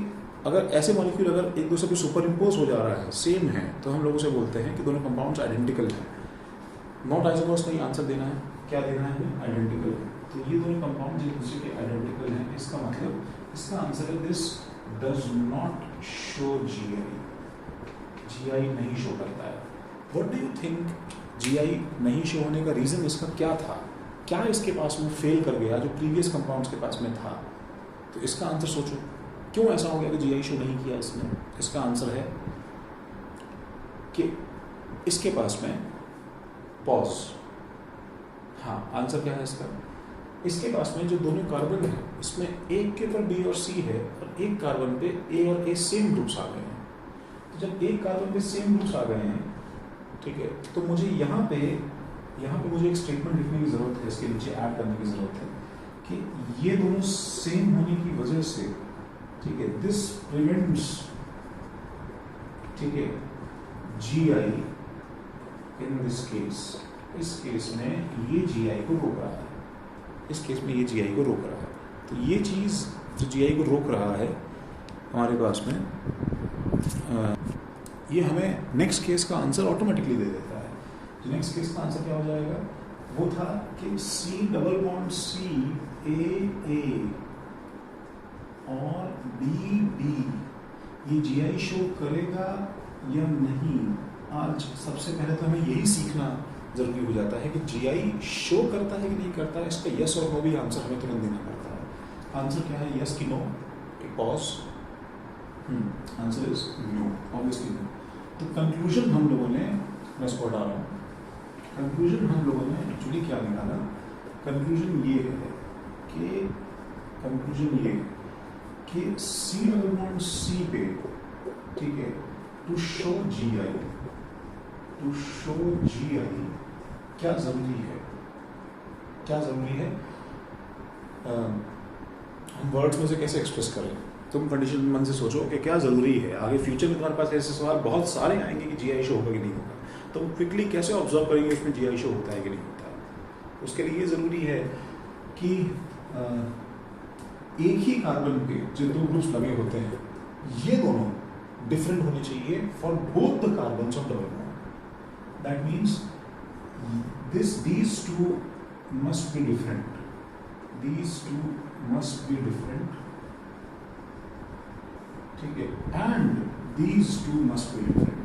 अगर ऐसे मॉलिक्यूल अगर एक दूसरे पे सुपर इम्पोज हो जा रहा है, सेम है, तो हम लोग उसे बोलते हैं कि दोनों कंपाउंड्स आइडेंटिकल हैं। नॉट आइसोमर्स नहीं, आंसर देना है, क्या देना है? आइडेंटिकल है। तो ये दोनों कंपाउंड्स एक दूसरे के आइडेंटिकल हैं, इसका मतलब इसका आंसर है this does not show GI नहीं शो करता है। What do you think GI नहीं शो होने का रीजन इसका क्या था? क्या इसके पास में फेल कर गया जो प्रीवियस कंपाउंड्स के पास में था? तो इसका आंसर सोचो, क्यों ऐसा हो गया कि GI शो नहीं किया इसने? इसका आंसर है कि इसके पास में पॉज। हाँ, आंसर क्या है इसका? इसके पास में जो दोनों कार्बन है इसमें एक के ऊपर B और C है और एक कार्बन पे A और A सेम ग्रुप्स आ गए हैं। तो जब एक कार्बन पे सेम ग्रुप्स आ गए हैं, ठीक है, तो मुझे यहाँ पे मुझे एक स्टेटमेंट लिखने की जरूरत है, इसके नीचे ऐड करने की जरूरत है कि ये दोनों सेम होने की वजह से, ठीक है, दिस प्रिवेंट्स, ठीक है, GI इन दिस केस, इस केस में ये GI को रोक रहा है, इस केस में ये GI को रोक रहा है। तो ये चीज़ जो GI को रोक रहा है हमारे पास में ये हमें नेक्स्ट केस का आंसर ऑटोमेटिकली दे देता है। तो नेक्स्ट केस का आंसर क्या हो जाएगा? वो था कि C double bond C A और B ये GI शो करेगा या नहीं। आज सबसे पहले तो हमें यही सीखना जरूरी हो जाता है कि GI शो करता है कि नहीं करता है। इसका यस और नो भी आंसर हमें तुरंत देना पड़ता है। आंसर क्या है, यस कि no? Pause. Answer is no, obviously no. तो कंक्लूजन हम लोगों ने, मैं इसको हटा रहा हूँ, कंक्लूजन हम लोगों ने एक्चुअली क्या निकाला? कंक्लूजन ये है कि C डबल बॉन्ड C पे, ठीक है, टू शो GI क्या जरूरी है? क्या जरूरी है? हम वर्ड्स में से कैसे एक्सप्रेस करें? तुम कंडीशन मन से सोचो कि क्या जरूरी है। आगे फ्यूचर में तुम्हारे पास ऐसे सवाल बहुत सारे आएंगे कि GI शो होगा कि नहीं होगा, तो क्विकली कैसे ऑब्जर्व करेंगे इसमें GI शो होता है कि नहीं होता है। उसके लिए जरूरी है कि एक ही कार्बन पे जो दो ग्रुप्स लगे होते हैं ये दोनों डिफरेंट होने चाहिए for both the carbons of double bond. That means these two must be different. ठीक है, and these two must be different.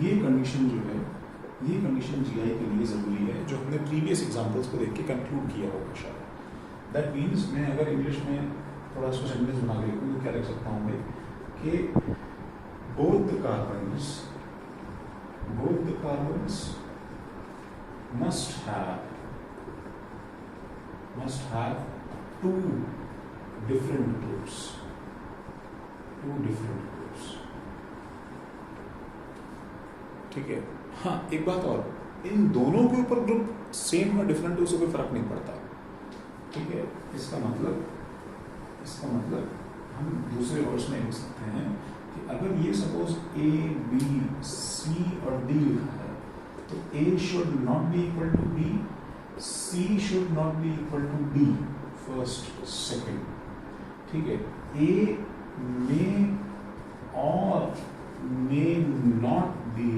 ये कंडीशन जो है, ये कंडीशन GI के लिए जरूरी है, जो हमने प्रीवियस एग्जांपल्स को देख के कंक्लूड किया होगा शायद। दैट मीन्स मैं अगर इंग्लिश में थोड़ा इसको सेंटेंस बना के लिखूँ तो क्या लिख सकता हूँ मैं कि both the carbons must have two different groups. ठीक है. हाँ, एक बात और, इन दोनों के ऊपर ग्रुप सेम और डिफरेंट हो, उससे कोई फर्क नहीं पड़ता. ठीक है. इसका मतलब हम दूसरे वर्ड्स में लिख सकते हैं कि अगर ये सपोज ए बी सी और डी लिखा है, तो A should not be equal to B, C should not be equal to D, first second. ठीक है. ए में और may not be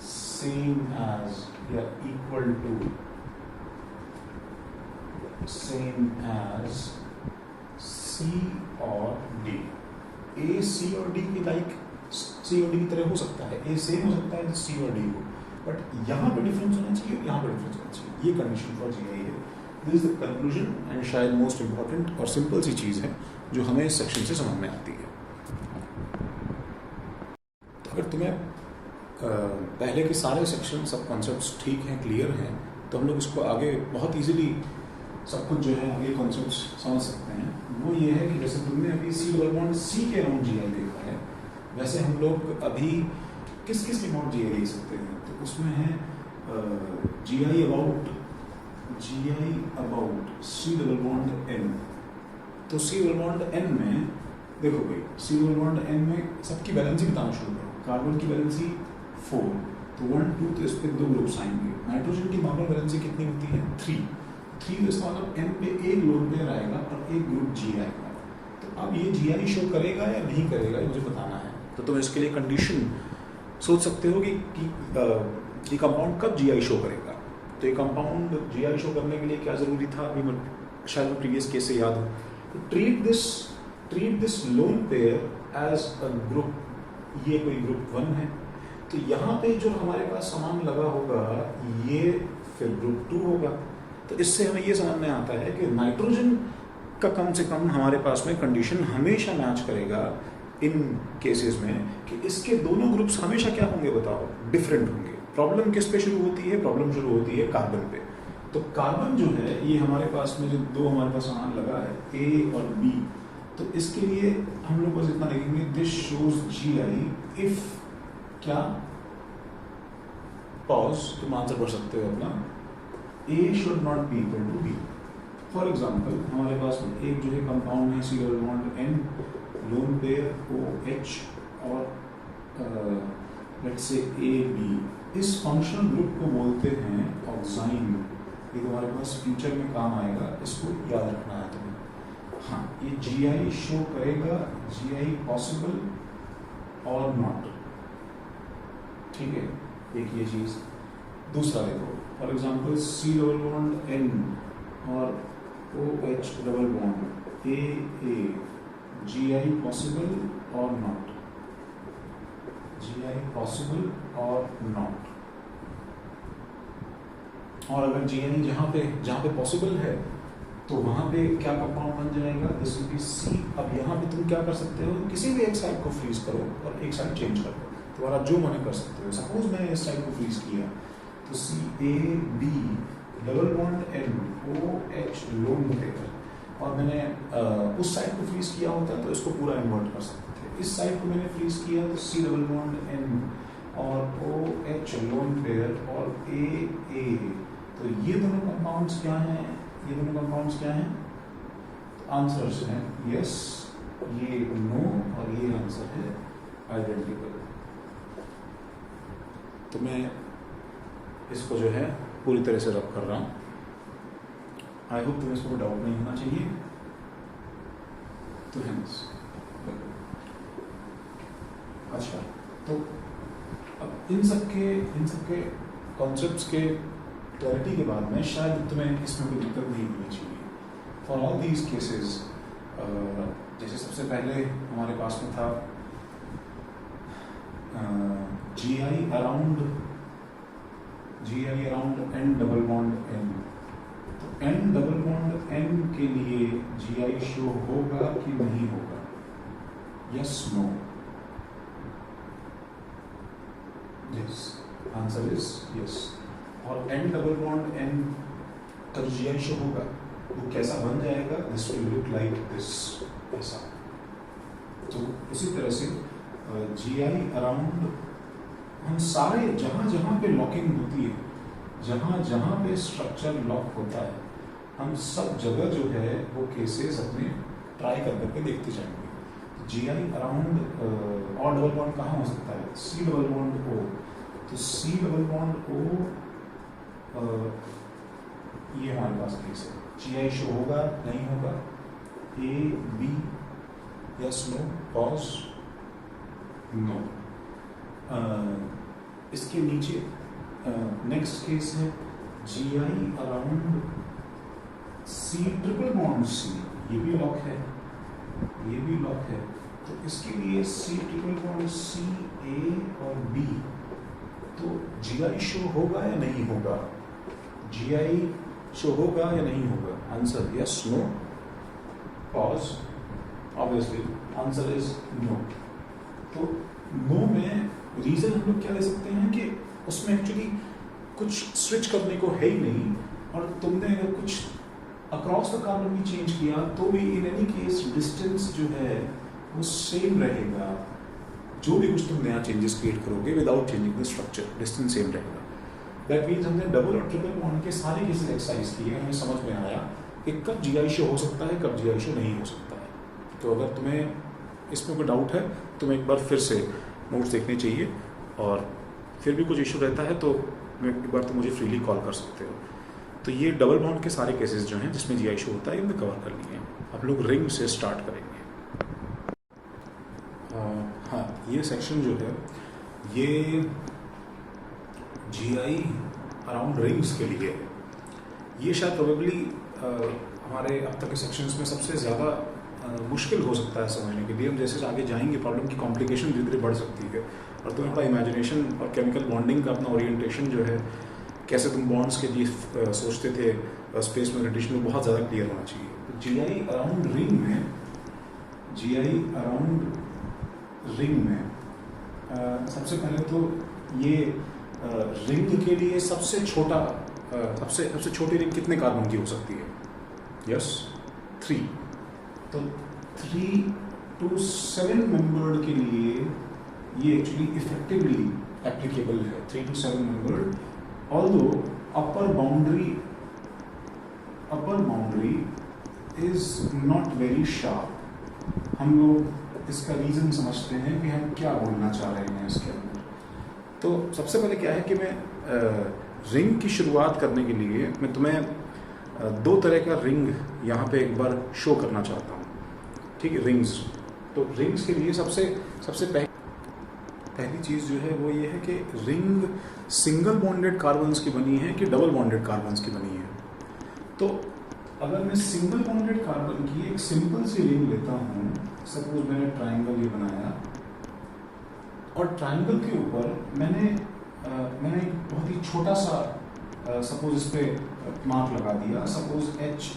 same as या equal to same as C और डी. ए सी और डी की लाइक सी और डी की तरह हो सकता है, ए सेम हो सकता है सी और डी को, बट यहाँ पे डिफरेंस होना चाहिए, यहाँ पे डिफरेंस होना चाहिए. ये कंडीशन फॉर जीआई है. This is the conclusion and शायद मोस्ट इंपॉर्टेंट और सिंपल सी चीज़ है जो हमें इस सेक्शन से समझ में आती है. तो अगर तुम्हें पहले के सारे सेक्शन सब कॉन्सेप्ट्स ठीक हैं, क्लियर हैं, तो हम लोग इसको आगे बहुत इजीली सब कुछ जो है आगे कॉन्सेप्ट्स समझ सकते हैं. वो ये है कि जैसे तुमने अभी सी डबल बॉन्ड सी के अराउंड जीआई देखा है, वैसे हम लोग अभी किस के अराउंड जीआई देख सकते हैं. तो उसमें है GI about C double bond N. तो सी डबल बॉन्ड एन में देखो भाई, सी डबल बॉन्ड एन में सबकी वैलेंसी बताना शुरू करो. कार्बन की वैलेंसी 4, तो 1 2, तो इस पे दो ग्रुप्स आएंगे. नाइट्रोजन की नॉर्मल वैलेंसी कितनी होती है? 3. तो इसका मतलब एन पे एक लोन पेयर आएगा और एक ग्रुप जी आएगा. तो अब ये जीआई शो करेगा या नहीं करेगा, ये मुझे बताना है. तो तुम इसके लिए कंडीशन सोच सकते हो कि कंपाउंड कब जीआई शो करेगा. तो ये कंपाउंड जीआई शो करने के लिए क्या जरूरी था, अभी शायद प्रीवियस केस से याद हो. तो treat this lone pair as a group. ये कोई ग्रुप 1 है, तो यहाँ पे जो हमारे पास सामान लगा होगा ये फिर ग्रुप 2 होगा. तो इससे हमें ये समझ में आता है कि नाइट्रोजन का कम से कम हमारे पास में कंडीशन हमेशा मैच करेगा इन केसेस में कि इसके दोनों ग्रुप्स हमेशा क्या होंगे बताओ, डिफरेंट होंगे. प्रॉब्लम किस पे शुरू होती है? प्रॉब्लम शुरू होती है कार्बन पे. तो कार्बन जो है ये हमारे पास में जो दो हमारे पास सामान लगा है ए और बी, तो इसके लिए हम लोग बस इतना लिखेंगे, दिस शोज जीआई इफ क्या, पॉज, तुम आंसर पढ़ सकते हो अपना, A should not be equal to B. For example हमारे पास में एक जो है कंपाउंड है C double bond N, lone pair OH और लेट्स से AB. इस फंक्शनल ग्रुप को बोलते हैं ऑक्साइन. ये तुम्हारे पास फ्यूचर में काम आएगा, इसको याद रखना है तुम्हें. हाँ, ये जीआई शो करेगा, जीआई पॉसिबल और नॉट. ठीक है, एक ये चीज. दूसरा देखो, for example C double bond N और OH double bond AA, GI possible और नॉट, जीआई पॉसिबल और नॉट. और अगर जीआई जहाँ पे पॉसिबल है तो वहाँ पे क्या कंपाउंड बन जाएगा, दिस विल बी सी. अब यहाँ पे तुम क्या कर सकते हो, किसी भी एक साइड को फ्रीज करो और एक साइड चेंज कर दो, तुम्हारा जो मन कर सकते हो. सपोज मैंने इस साइड को फ्रीज किया, तो CAB double bond N OH lone pair, और मैंने उस साइड को फ्रीज किया होता तो इसको पूरा इन्वर्ट कर सकते थे. इस साइड को मैंने फ्रीज किया तो C डबल बॉन्ड N और OH लोन पेयर और AA. तो ये दोनों कंपाउंड्स क्या हैं, तो आंसर्स हैं यस, ये नो, और ये आंसर है आइडेंटिकल. तो मैं इसको जो है पूरी तरह से रब कर रहा हूँ. आई होप तुम्हें इसको डाउट नहीं होना चाहिए. तो हेंस अच्छा, तो अब इन सबके कॉन्सेप्ट्स के क्लैरिटी के बाद में शायद तुम्हें इसमें कोई दिक्कत नहीं होनी चाहिए. फॉर ऑल दीज केसेस, जैसे सबसे पहले हमारे पास में था GI around N double bond N. तो N डबल बॉन्ड N के लिए जीआई शो होगा कि नहीं होगा, yes no. Answer is yes. और एन डबल बॉन्ड एन का जो GI शो होगा वो कैसा बन जाएगा, this will look like this, ऐसा। तो उसी तरह से GI अराउंड हम सारे जहाँ जहाँ पे लॉकिंग होती है, जहाँ जहाँ पे स्ट्रक्चर लॉक होता है, हम सब जगह जो है वो केसेस अपने ट्राई कर करके देखते जाएंगे। GI अराउंड और डबल बॉन्ड कहाँ हो सकता है, C डबल बॉन्ड O। तो C डबल बॉन्ड O ये हमारे पास केस है। GI शो होगा नहीं होगा, A B yes no, pause no. इसके नीचे नेक्स्ट केस है GI around C triple bond C, ये भी लॉक है, ये भी लॉक है। तो इसके लिए C triple bond C A और B, तो GI शो होगा या नहीं होगा, GI शो होगा या नहीं होगा, answer yes no, pause, obviously answer is no. तो नो में रीजन हम लोग क्या ले सकते हैं कि उसमें एक्चुअली कुछ स्विच करने को है ही नहीं, और तुमने अगर कुछ अक्रॉस द कार्बन भी चेंज किया तो भी इन एनी केस डिस्टेंस जो है वो सेम रहेगा। जो भी कुछ तुम नया चेंजेस क्रिएट करोगे without changing the structure, distance same रहेगा। दैट मीन्स हमने डबल और ट्रिपल बॉन्ड के सारे केसेस एक्सरसाइज किए, हमें समझ में आया कि कब GI शो हो सकता है, कब GI शो नहीं हो सकता है। तो अगर तुम्हें इसमें कोई डाउट है तो एक बार फिर से नोट्स देखने चाहिए, और फिर भी कुछ इशू रहता है तो एक बार तो मुझे फ्रीली कॉल कर सकते हो। तो ये डबल बॉन्ड के सारे केसेस जो हैं जिसमें GI शो होता है इन्हें कवर कर लिए हैं। अब लोग रिंग से स्टार्ट करेंगे। हाँ, ये सेक्शन जो है ये GI अराउंड रिंग्स के लिए है। ये शायद प्रोबेबली हमारे अब तक के सेक्शंस में सबसे ज़्यादा मुश्किल हो सकता है समझने के लिए। हम जैसे आगे जाएंगे प्रॉब्लम की कॉम्प्लिकेशन धीरे धीरे बढ़ सकती है, और तुम्हें थोड़ा इमेजिनेशन और केमिकल बॉन्डिंग का अपना ओरिएंटेशन जो है, कैसे तुम बॉन्ड्स के लिए सोचते थे स्पेस में कंडीशन में, बहुत ज़्यादा क्लियर होना चाहिए। तो GI अराउंड रिंग में, GI अराउंड रिंग में सबसे पहले तो ये रिंग के लिए सबसे छोटा सबसे छोटी रिंग कितने कार्बन की हो सकती है, यस 3। तो 3 to 7 मेंबर्ड के लिए ये एक्चुअली इफेक्टिवली एप्लीकेबल है, 3 to 7 membered. Although upper boundary is not very sharp. हम लोग इसका रीजन समझते हैं कि हम क्या बोलना चाह रहे हैं इसके अंदर। तो सबसे पहले क्या है कि मैं रिंग की शुरुआत करने के लिए मैं तुम्हें 2 तरह का रिंग यहाँ पे एक बार शो करना चाहता हूँ, ठीक है। रिंग्स, तो रिंग्स के लिए सबसे पहली चीज़ जो है वो ये है कि रिंग सिंगल बॉन्डेड कार्बन्स की बनी है कि डबल बॉन्डेड कार्बन्स की बनी है। तो अगर मैं सिंगल बॉन्डेड कार्बन की एक सिंपल सी रिंग लेता हूँ, सपोज मैंने ट्राइंगल ये बनाया, और ट्राइंगल के ऊपर मैंने एक बहुत ही छोटा सा सपोज इस पे मार्क लगा दिया, सपोज H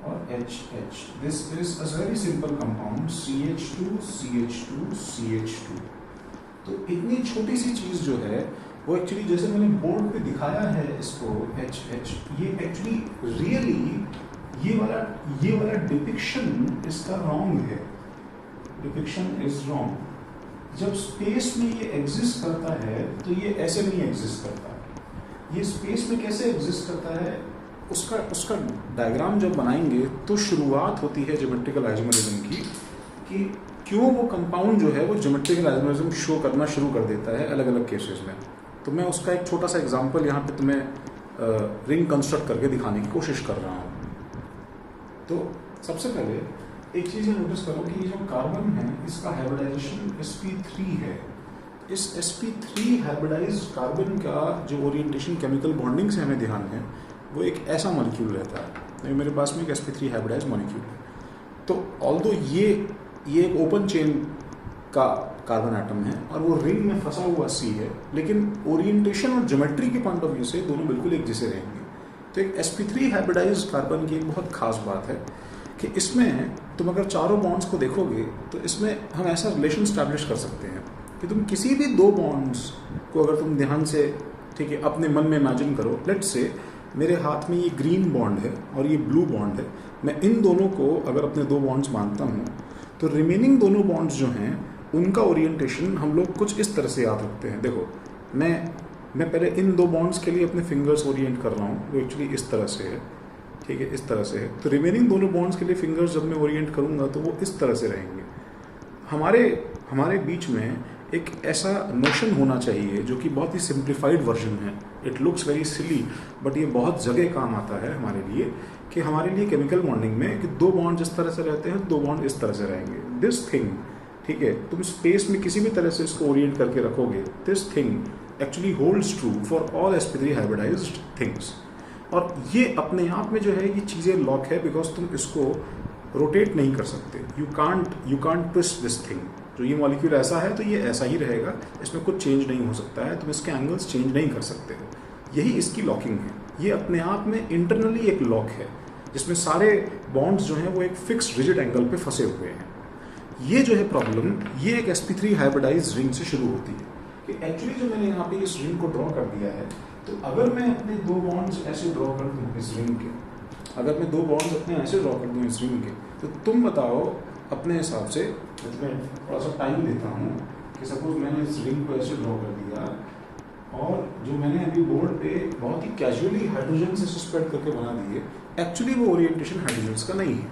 और H। This is a very simple compound CH2। तो इतनी छोटी सी चीज जो है वो एक्चुअली जैसे मैंने बोर्ड पे दिखाया है इसको H, ये एक्चुअली रियली ये वाला डिपिक्शन इसका रॉन्ग है, डिपिक्शन इज रॉन्ग। जब स्पेस में ये एग्जिस्ट करता है तो ये ऐसे नहीं एग्जिस्ट करता। ये स्पेस में कैसे एग्जिस्ट करता है, उसका डायग्राम जब बनाएंगे तो शुरुआत होती है ज्योमेट्रिकल आइसोमेरिज्म की, कि क्यों वो कंपाउंड जो है वो ज्योमेट्रिकल आइसोमेरिज्म शो करना शुरू कर देता है अलग अलग केसेस में। तो मैं उसका एक छोटा सा एग्जांपल यहाँ पे तुम्हें रिंग कंस्ट्रक्ट करके दिखाने की कोशिश कर रहा हूँ। तो सबसे पहले एक चीज़ नोटिस करो कि ये जो कार्बन है इसका हाइब्रिडाइजेशन sp3 है। इस sp3 हाइब्रिडाइज्ड कार्बन का जो ओरिएंटेशन केमिकल बॉन्डिंग से हमें ध्यान है वो एक ऐसा मॉलिक्यूल रहता है। मेरे पास में एक sp3 हाइब्रिडाइज्ड मॉलिक्यूल है। तो ऑल्दो ये एक ओपन चेन का कार्बन एटम है और वो रिंग में फंसा हुआ C है, लेकिन ओरिएंटेशन और ज्योमेट्री के पॉइंट ऑफ व्यू से दोनों बिल्कुल एक जैसे रहेंगे। तो एक sp3 हाइब्रिडाइज्ड कार्बन की एक बहुत खास बात है कि इसमें तुम अगर चारों बॉन्ड्स को देखोगे तो इसमें हम ऐसा रिलेशन स्टैब्लिश कर सकते हैं कि कि तुम किसी भी दो बॉन्ड्स को अगर तुम ध्यान से, ठीक है, अपने मन में इमेजिन करो, लेट्स से मेरे हाथ में ये ग्रीन बॉन्ड है और ये ब्लू बॉन्ड है, मैं इन दोनों को अगर अपने दो बॉन्ड्स मानता हूँ तो रिमेनिंग दोनों बॉन्ड्स जो हैं उनका ओरिएंटेशन हम लोग कुछ इस तरह से याद रखते हैं। देखो मैं पहले इन दो बॉन्ड्स के लिए अपने फिंगर्स ओरिएंट कर रहा हूँ, वो एक्चुअली इस तरह से है, ठीक है, इस तरह से है। तो रिमेनिंग दोनों बॉन्ड्स के लिए फिंगर्स जब मैं ओरिएंट करूँगा तो वो इस तरह से रहेंगे। हमारे बीच में एक ऐसा नोशन होना चाहिए जो कि बहुत ही सिंप्लीफाइड वर्जन है। It looks very silly but ये बहुत जगह काम आता है हमारे लिए, कि हमारे लिए केमिकल बॉन्डिंग में कि दो बॉन्ड जिस तरह से रहते हैं दो बॉन्ड इस तरह से रहेंगे। दिस थिंग, ठीक है, तुम स्पेस में किसी भी तरह से इसको ओरिएंट करके रखोगे, this thing actually holds true for all sp3 hybridised things. और ये अपने आप में जो है ये चीज़ें लॉक है, बिकॉज तुम इसको रोटेट नहीं कर सकते। You can't twist this thing. जो ये मॉलिक्यूल ऐसा है तो ये ऐसा ही रहेगा, इसमें कुछ चेंज नहीं हो सकता है, तुम इसके एंगल्स चेंज नहीं कर सकते हो। यही इसकी लॉकिंग है। ये अपने आप में इंटरनली एक लॉक है जिसमें सारे बॉन्ड्स जो हैं वो एक फिक्स्ड रिजिड एंगल पे फंसे हुए हैं। ये जो है प्रॉब्लम, ये एक sp3 हाइब्रिडाइज्ड रिंग से शुरू होती है कि एक्चुअली जो मैंने यहाँ पे इस रिंग को ड्रॉ कर दिया है, तो अगर मैं अपने दो बॉन्ड्स ऐसे ड्रॉ कर दूँ इस रिंग के, अगर मैं दो बॉन्ड्स अपने ऐसे ड्रॉ कर दूँ इस रिंग के, तो तुम बताओ अपने हिसाब से, मैं थोड़ा सा टाइम देता हूँ कि सपोज मैंने इस रिंग को ऐसे ड्रॉ कर दिया और जो मैंने अभी बोर्ड पे बहुत ही कैजुअली हाइड्रोजन से सस्पेंड करके बना दिए, एक्चुअली वो ओरिएंटेशन हाइड्रोजन्स का नहीं है।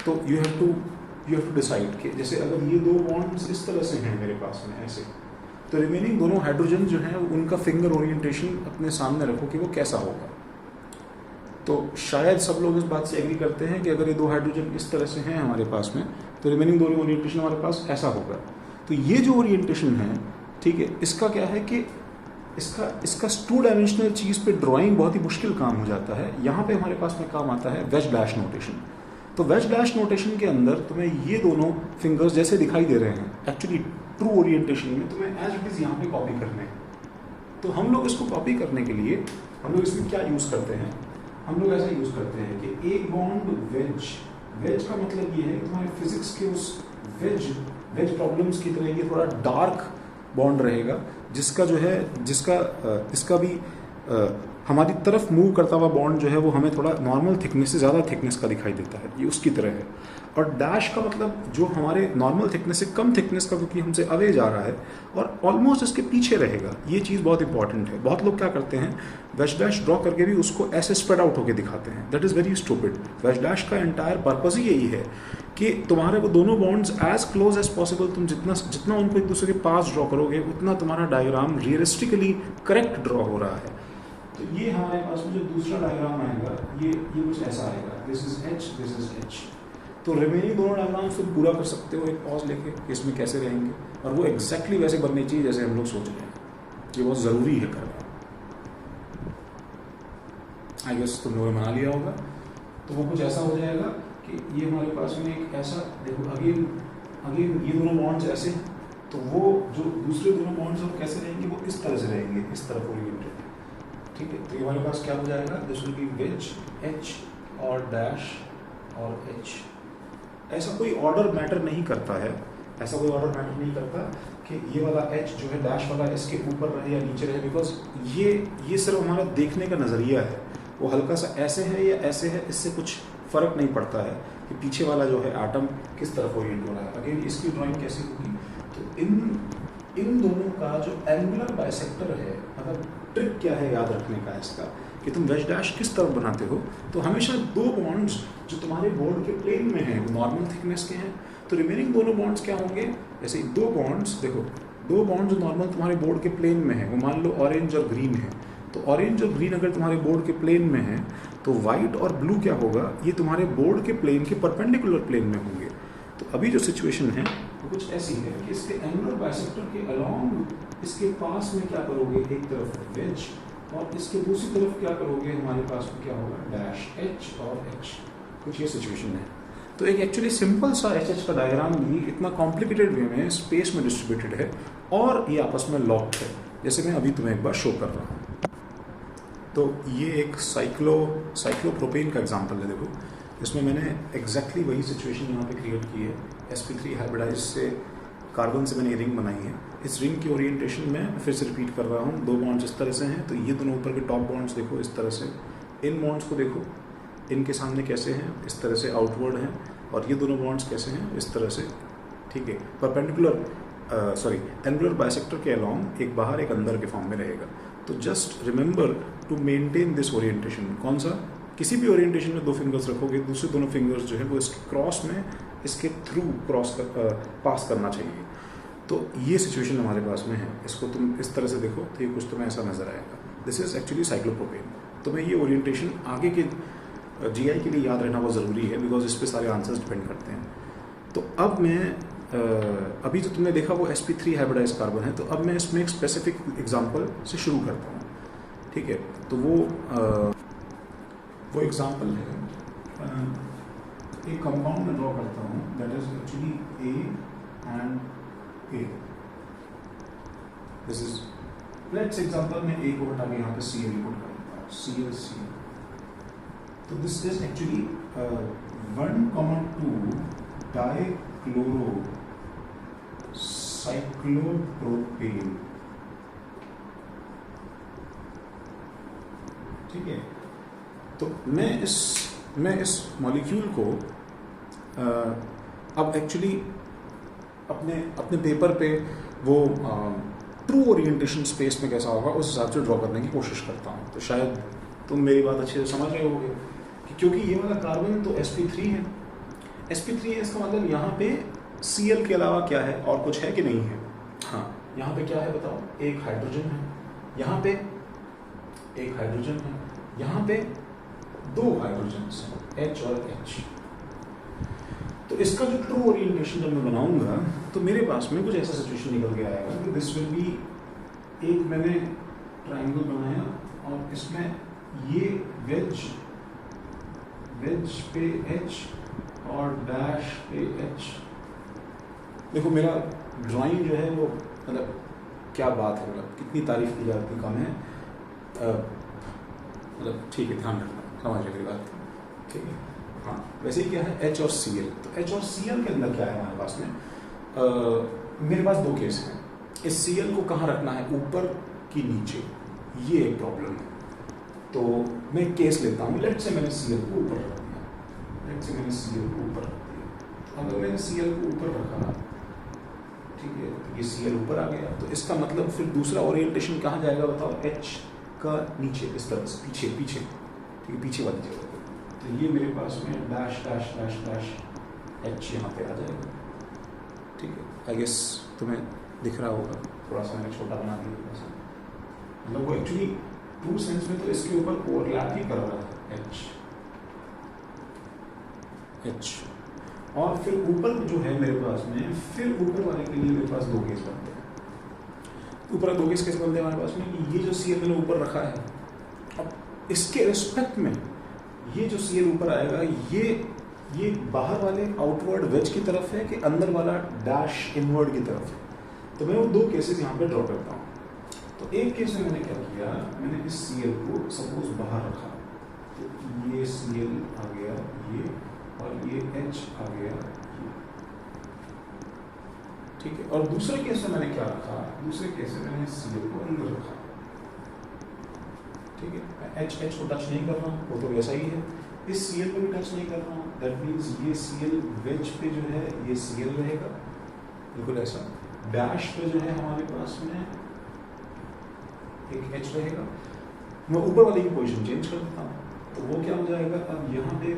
तो यू हैव टू डिसाइड कि जैसे अगर ये दो बॉन्ड्स इस तरह से हैं मेरे पास में ऐसे, तो रिमेनिंग दोनों हाइड्रोजन जो हैं उनका फिंगर ओरिएंटेशन अपने सामने रखो कि वो कैसा होगा। तो शायद सब लोग इस बात से एग्री करते हैं कि अगर ये दो हाइड्रोजन इस तरह से हैं हमारे पास में, तो रिमेनिंग दोनों ओरिएंटेशन हमारे पास ऐसा होगा। तो ये जो ओरिएंटेशन है, ठीक है, इसका क्या है कि इसका टू डायमेंशनल चीज़ पे ड्राइंग बहुत ही मुश्किल काम हो जाता है। यहाँ पे हमारे पास में काम आता है वेज डैश नोटेशन। तो वेज डैश नोटेशन के अंदर तुम्हें ये दोनों फिंगर्स जैसे दिखाई दे रहे हैं एक्चुअली ट्रू ओरिएंटेशन में, तुम्हें एज इट इज़ यहाँ पे कॉपी करने हैं। तो हम लोग इसको कॉपी करने के लिए हम लोग इसमें क्या यूज़ करते हैं, हम लोग ऐसा यूज़ करते हैं कि एक बॉन्ड वेज का मतलब ये है कि तुम्हारे फिजिक्स के उस वेज प्रॉब्लम्स की तरह ये थोड़ा डार्क बॉन्ड रहेगा, जिसका जो है इसका भी हमारी तरफ मूव करता हुआ बॉन्ड जो है वो हमें थोड़ा नॉर्मल थिकनेस से ज़्यादा थिकनेस का दिखाई देता है, ये उसकी तरह है। और डैश का मतलब जो हमारे नॉर्मल थिकनेस से कम थिकनेस का, क्योंकि हमसे अवे जा रहा है और ऑलमोस्ट इसके पीछे रहेगा। ये चीज़ बहुत इंपॉर्टेंट है। बहुत लोग क्या करते हैं, वेज डैश ड्रॉ करके भी उसको ऐसे स्प्रेड आउट होकर दिखाते हैं। That is very stupid. Wedge dash का एंटायर पर्पज़ ही यही है कि तुम्हारे वो दोनों bonds as close as possible, तुम जितना उनको एक दूसरे के पास ड्रॉ करोगे उतना तुम्हारा डायग्राम रियलिस्टिकली करेक्ट ड्रॉ हो रहा है। तो ये हमारे पास में जो दूसरा डायग्राम आएगा ये कुछ ऐसा आएगा, this is H, this is H. तो रिमेनिंग दोनों डायग्राम फिर पूरा कर सकते हो एक पॉज लेके कि इसमें कैसे रहेंगे, और वो एग्जैक्टली वैसे बननी चाहिए जैसे हम लोग सोच रहे हैं। ये बहुत ज़रूरी है करना। आई गेस तुम लोगों ने बना लिया होगा। तो वो कुछ ऐसा हो जाएगा कि ये हमारे पास में एक ऐसा, देखो अगेन ये दोनों बॉन्ड्स ऐसे, तो वो जो दूसरे दोनों बॉन्ड्स वो कैसे रहेंगे, वो इस तरह से रहेंगे, इस तरफ ओरिएंटेड। ठीक है, तो ये हमारे पास क्या हो जाएगा, this will be wedge H और डैश और एच। ऐसा कोई ऑर्डर मैटर नहीं करता है, ऐसा कोई ऑर्डर मैटर नहीं करता कि ये वाला एच जो है डैश वाला इसके ऊपर रहे या नीचे रहे, बिकॉज ये सिर्फ हमारा देखने का नज़रिया है। वो हल्का सा ऐसे है या ऐसे है, इससे कुछ फ़र्क नहीं पड़ता है कि पीछे वाला जो है एटम किस तरफ ओरिएंट हो रहा है। अगेन इसकी ड्राइंग कैसी होगी, तो इन दोनों का जो एंगुलर बाइसेक्टर है, मतलब ट्रिक क्या है याद रखने का इसका, कि तुम वेज डैश किस तरफ बनाते हो, तो हमेशा दो बॉन्ड्स जो तुम्हारे बोर्ड के प्लेन में हैं वो नॉर्मल थिकनेस के हैं। तो रिमेनिंग दोनों बॉन्ड्स क्या होंगे, जैसे दो बॉन्ड्स, देखो दो बॉन्ड जो नॉर्मल तुम्हारे बोर्ड के प्लेन में है, वो मान लो ऑरेंज और ग्रीन है। तो ऑरेंज और ग्रीन अगर तुम्हारे बोर्ड के प्लेन में है, तो वाइट और ब्लू क्या होगा, ये तुम्हारे बोर्ड के प्लेन के परपेंडिकुलर प्लेन में होंगे। तो अभी जो सिचुएशन है वो कुछ ऐसी है कि इसके एंगुलर बाइसेक्टर के अलॉन्ग इसके पास में क्या करोगे, एक तरफ वेज और इसके दूसरी तरफ क्या करोगे, हमारे पास में क्या होगा, डैश एच और एच। कुछ ये सिचुएशन है। तो एक एक्चुअली सिंपल सा एच का डायग्राम भी इतना कॉम्प्लिकेटेड वे में स्पेस में डिस्ट्रीब्यूटेड है और ये आपस में लॉक्ड है, जैसे मैं अभी तुम्हें एक बार शो कर रहा हूँ। तो ये एक साइक्लोप्रोपेन का एग्जांपल है। देखो इसमें मैंने एग्जैक्टली वही सिचुएशन यहाँ पे क्रिएट की है। sp3 हाइब्रिडाइज से कार्बन से मैंने ये रिंग बनाई है। इस रिंग की ओरिएंटेशन में फिर से रिपीट कर रहा हूँ, 2 बॉन्ड्स इस तरह से हैं, तो ये दोनों ऊपर के टॉप बॉन्ड्स देखो इस तरह से, इन बॉन्ड्स को देखो इनके सामने कैसे हैं, इस तरह से आउटवर्ड हैं, और ये दोनों बॉन्ड्स कैसे हैं, इस तरह से, ठीक है, परपेंडिकुलर एंगुलर बाइसेक्टर के अलॉन्ग, एक बाहर एक अंदर के फॉर्म में रहेगा। तो just remember to maintain this orientation. कौन सा? किसी भी ओरिएंटेशन में 2 फिंगर्स रखोगे, दूसरे दोनों फिंगर्स जो है वो इसके क्रॉस में, इसके थ्रू पास करना चाहिए। तो ये सिचुएशन हमारे पास में है, इसको तुम इस तरह से देखो तो ये कुछ तुम्हें ऐसा नजर आएगा। This is actually cyclopropane. तुम्हें ये ओरिएंटेशन आगे के जीआई के लिए याद रहना बहुत ज़रूरी है, बिकॉज इस पे सारे आंसर्स डिपेंड करते हैं। तो अब मैं अभी जो तुमने देखा वो sp3 हाइब्रिडाइज कार्बन है, तो अब मैं इसमें एक स्पेसिफिक एग्जांपल से शुरू करता हूँ, ठीक है। तो वो एग्जांपल है, एक कंपाउंड में ड्रॉ करता हूँ, that is actually A and A। This is, let's example में A को हटा के यहाँ पे Cl पुट करता हूँ, Cl। तो this is actually 1,2 dichloro cyclopropane, ठीक है। तो मैं इस मॉलिक्यूल को अब एक्चुअली अपने पेपर पे वो ट्रू ओरिएंटेशन स्पेस में कैसा होगा उस हिसाब से ड्रॉ करने की कोशिश करता हूँ। तो शायद तुम मेरी बात अच्छे से समझ रहे होगे कि क्योंकि ये वाला कार्बन तो sp3 है, sp3 है, इसका मतलब यहाँ पे Cl के अलावा क्या है, और कुछ है कि नहीं है? हाँ, यहाँ पे क्या है बताओ? एक हाइड्रोजन है, यहाँ पे एक हाइड्रोजन है, यहाँ पे 2 हाइड्रोजन हैं, H और H। तो इसका जो ट्रू ओरिएंटेशन जब मैं बनाऊंगा तो मेरे पास में कुछ ऐसा सिचुएशन निकल के आएगा कि दिस विल बी, एक मैंने ट्राइंगल बनाया और इसमें ये वेज पे H और डैश पे H। देखो मेरा ड्राइंग जो है वो, मतलब क्या बात है, मतलब कितनी तारीफ की जाती कम है, मतलब ठीक है, ध्यान रखना, समझ मेरी बात, ठीक है। हाँ, वैसे ही क्या है H और Cl। तो H और Cl के अंदर क्या है हमारे पास में? मेरे पास 2 केस हैं। इस Cl को कहाँ रखना है, ऊपर कि नीचे, ये एक प्रॉब्लम है। तो मैं एक केस लेता हूँ, लेट्स से मैंने Cl को ऊपर रख दिया, अगर मैंने Cl को ऊपर रखा, ठीक है, ये Cl ऊपर आ गया, तो इसका मतलब फिर दूसरा ओरिएंटेशन कहाँ जाएगा बताओ? H का नीचे, इस तरह से पीछे, ठीक है, पीछे वाली जगह पे। तो ये मेरे पास में dash dash dash dash H यहाँ पे आ जाएगा, ठीक है। आई गेस तुम्हें दिख रहा होगा, थोड़ा सा मैंने छोटा बना दिया, थोड़ा सा, मतलब वो एक्चुअली ट्रू सेंस में तो इसके ऊपर ओवरलैप ही कर रहा है H। और फिर ऊपर जो है मेरे पास में, फिर ऊपर वाले के लिए मेरे पास 2 केस बनते हैं। ऊपर 2 केस कैसे बनते हैं हमारे पास में? ये जो Cl मैंने ऊपर रखा है, अब इसके रिस्पेक्ट में ये जो Cl ऊपर आएगा, ये बाहर वाले आउटवर्ड वेज की तरफ है कि अंदर वाला डैश इनवर्ड की तरफ है। तो मैं वो 2 केसेस यहाँ पे ड्रॉ करता हूँ। तो एक केस में मैंने क्या किया, मैंने इस Cl को सपोज बाहर रखा, तो ये Cl आ गया ये, और ये H आ गया ये, ठीक है। और दूसरे केस में मैंने क्या रखा, दूसरे केस में मैंने Cl को अंदर रखा, ठीक है। H को टच नहीं कर रहा हूँ, वो तो वैसा ही है। इस Cl को भी टच नहीं कर रहा हूँ, दैट मीन्स ये Cl वेज पे जो है ये Cl रहेगा, बिल्कुल ऐसा। डैश पे जो है हमारे पास में एक H रहेगा। मैं ऊपर वाले की पोजीशन चेंज कर देता हूँ, तो वो क्या हो जाएगा, अब यहाँ पे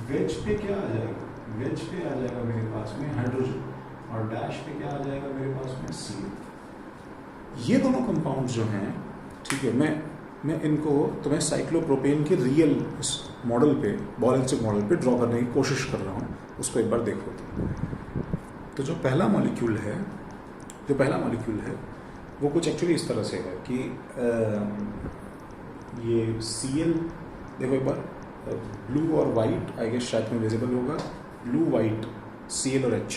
वेज पे क्या आ जाएगा, वेज पे आ जाएगा मेरे पास में हाइड्रोजन, और डैश पे क्या आ जाएगा मेरे पास में Cl। ये दोनों कंपाउंड जो हैं, ठीक है, मैं इनको तुम्हें साइक्लोप्रोपेन के रियल इस मॉडल पे, बॉल एंड स्टिक मॉडल पे ड्रॉ करने की कोशिश कर रहा हूँ, उसको एक बार देखो। तो जो पहला मॉलिक्यूल है वो कुछ एक्चुअली इस तरह से है कि ये Cl देखो एक बार, ब्लू और वाइट, आई गेस शायद में विजिबल होगा, ब्लू वाइट Cl और H,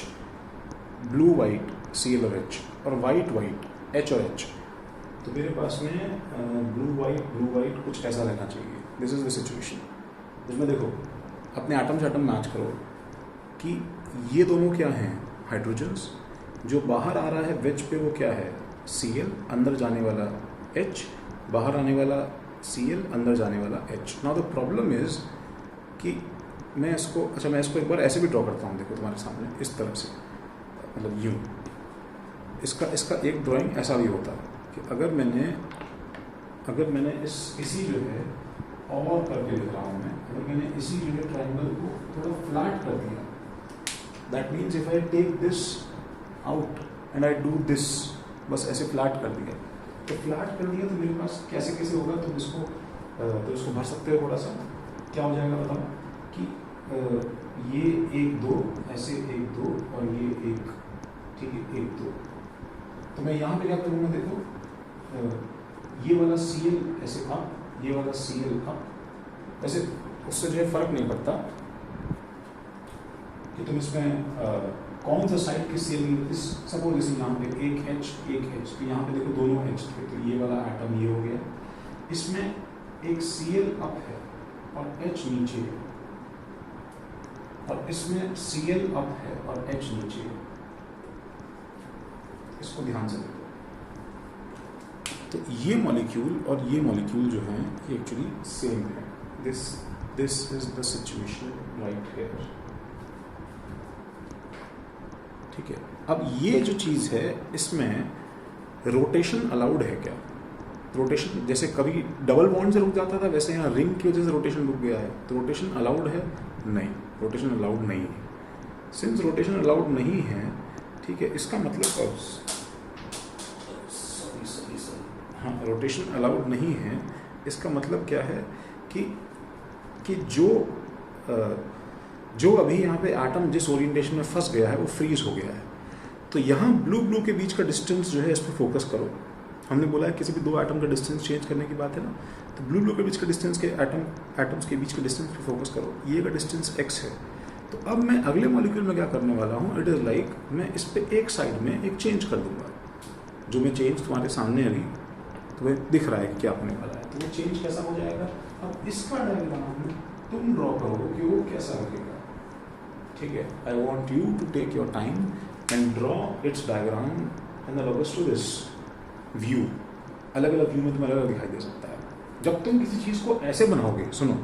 ब्लू वाइट Cl और H, और वाइट H और H। तो मेरे पास में ब्लू वाइट कुछ ऐसा रहना चाहिए। दिस इज द सिचुएशन जिसमें देखो अपने एटम से एटम मैच करो कि ये दोनों क्या हैं, हाइड्रोजन्स, जो बाहर आ रहा है वेज पे वो क्या है, Cl, अंदर जाने वाला H, बाहर आने वाला Cl, अंदर जाने वाला H। Now the problem is कि मैं इसको एक बार ऐसे भी ड्रॉ करता हूँ, देखो तुम्हारे सामने इस तरह से, मतलब यूँ। इसका एक ड्राइंग ऐसा भी होता है कि अगर मैंने इसी जो है और करके लिख रहा हूँ मैं, अगर मैंने इसी जो है ट्राइंगल को थोड़ा फ्लैट कर दिया, that means if I take this out and I do this, बस ऐसे फ्लैट कर दिया, तो फ्लैट कर दिया तो मेरे पास कैसे होगा, तुम इसको भर सकते हो थोड़ा सा। क्या हो जाएगा बताओ कि ये 1 2 ऐसे 1 2 और ये 1, ठीक है 1 2, तो मैं यहाँ पे क्या करूँगा, देखो ये वाला Cl ऐसे अप, ये वाला Cl अप, वैसे उससे जो है फर्क नहीं पड़ता कि तुम इसमें कौन सा साइड किस Cl, सपोज जैसे यहाँ पे एक H, तो यहाँ पे देखो दोनों H थे, तो ये वाला एटम ये हो गया, इसमें एक Cl अप है और H नीचे है, और इसमें Cl अप है और H नीचे है। इसको ध्यान से देखो, तो ये मॉलिक्यूल और ये मॉलिक्यूल जो है ये एक्चुअली सेम है। This is the situation right here, ठीक है। अब ये जो चीज़ है इसमें रोटेशन अलाउड है क्या? रोटेशन जैसे कभी डबल बॉन्ड से रुक जाता था, वैसे यहाँ रिंग की वजह से रोटेशन रुक गया है, तो रोटेशन अलाउड है? नहीं, रोटेशन अलाउड नहीं है। सिंस रोटेशन अलाउड नहीं है, ठीक है, इसका मतलब हाँ, रोटेशन अलाउड नहीं है, इसका मतलब क्या है कि जो अभी यहाँ पे एटम जिस ओरिएंटेशन में फंस गया है वो फ्रीज हो गया है। तो यहाँ ब्लू के बीच का डिस्टेंस जो है इस पर फोकस करो। हमने बोला है किसी भी 2 एटम का डिस्टेंस चेंज करने की बात है ना, तो ब्लू के बीच का डिस्टेंस के एटम्स के बीच के डिस्टेंस पे फोकस करो। ये का डिस्टेंस x है। तो अब मैं अगले मॉलिक्यूल में क्या करने वाला हूँ, इट इज़ लाइक मैं इस पर एक साइड में एक चेंज कर दूंगा। जो मैं चेंज तुम्हारे सामने अभी तुम्हें दिख रहा है कि क्या होने वाला है, तो वो चेंज कैसा हो जाएगा। अब इसका डायग्राम तुम ड्रॉ करो कि वो कैसा लगेगा, ठीक है। I want you to take your time and draw its diagram and along to this view. अलग अलग व्यू में तुम्हें अलग दिखाई दे सकता है। जब तुम किसी चीज़ को ऐसे बनाओगे, सुनो,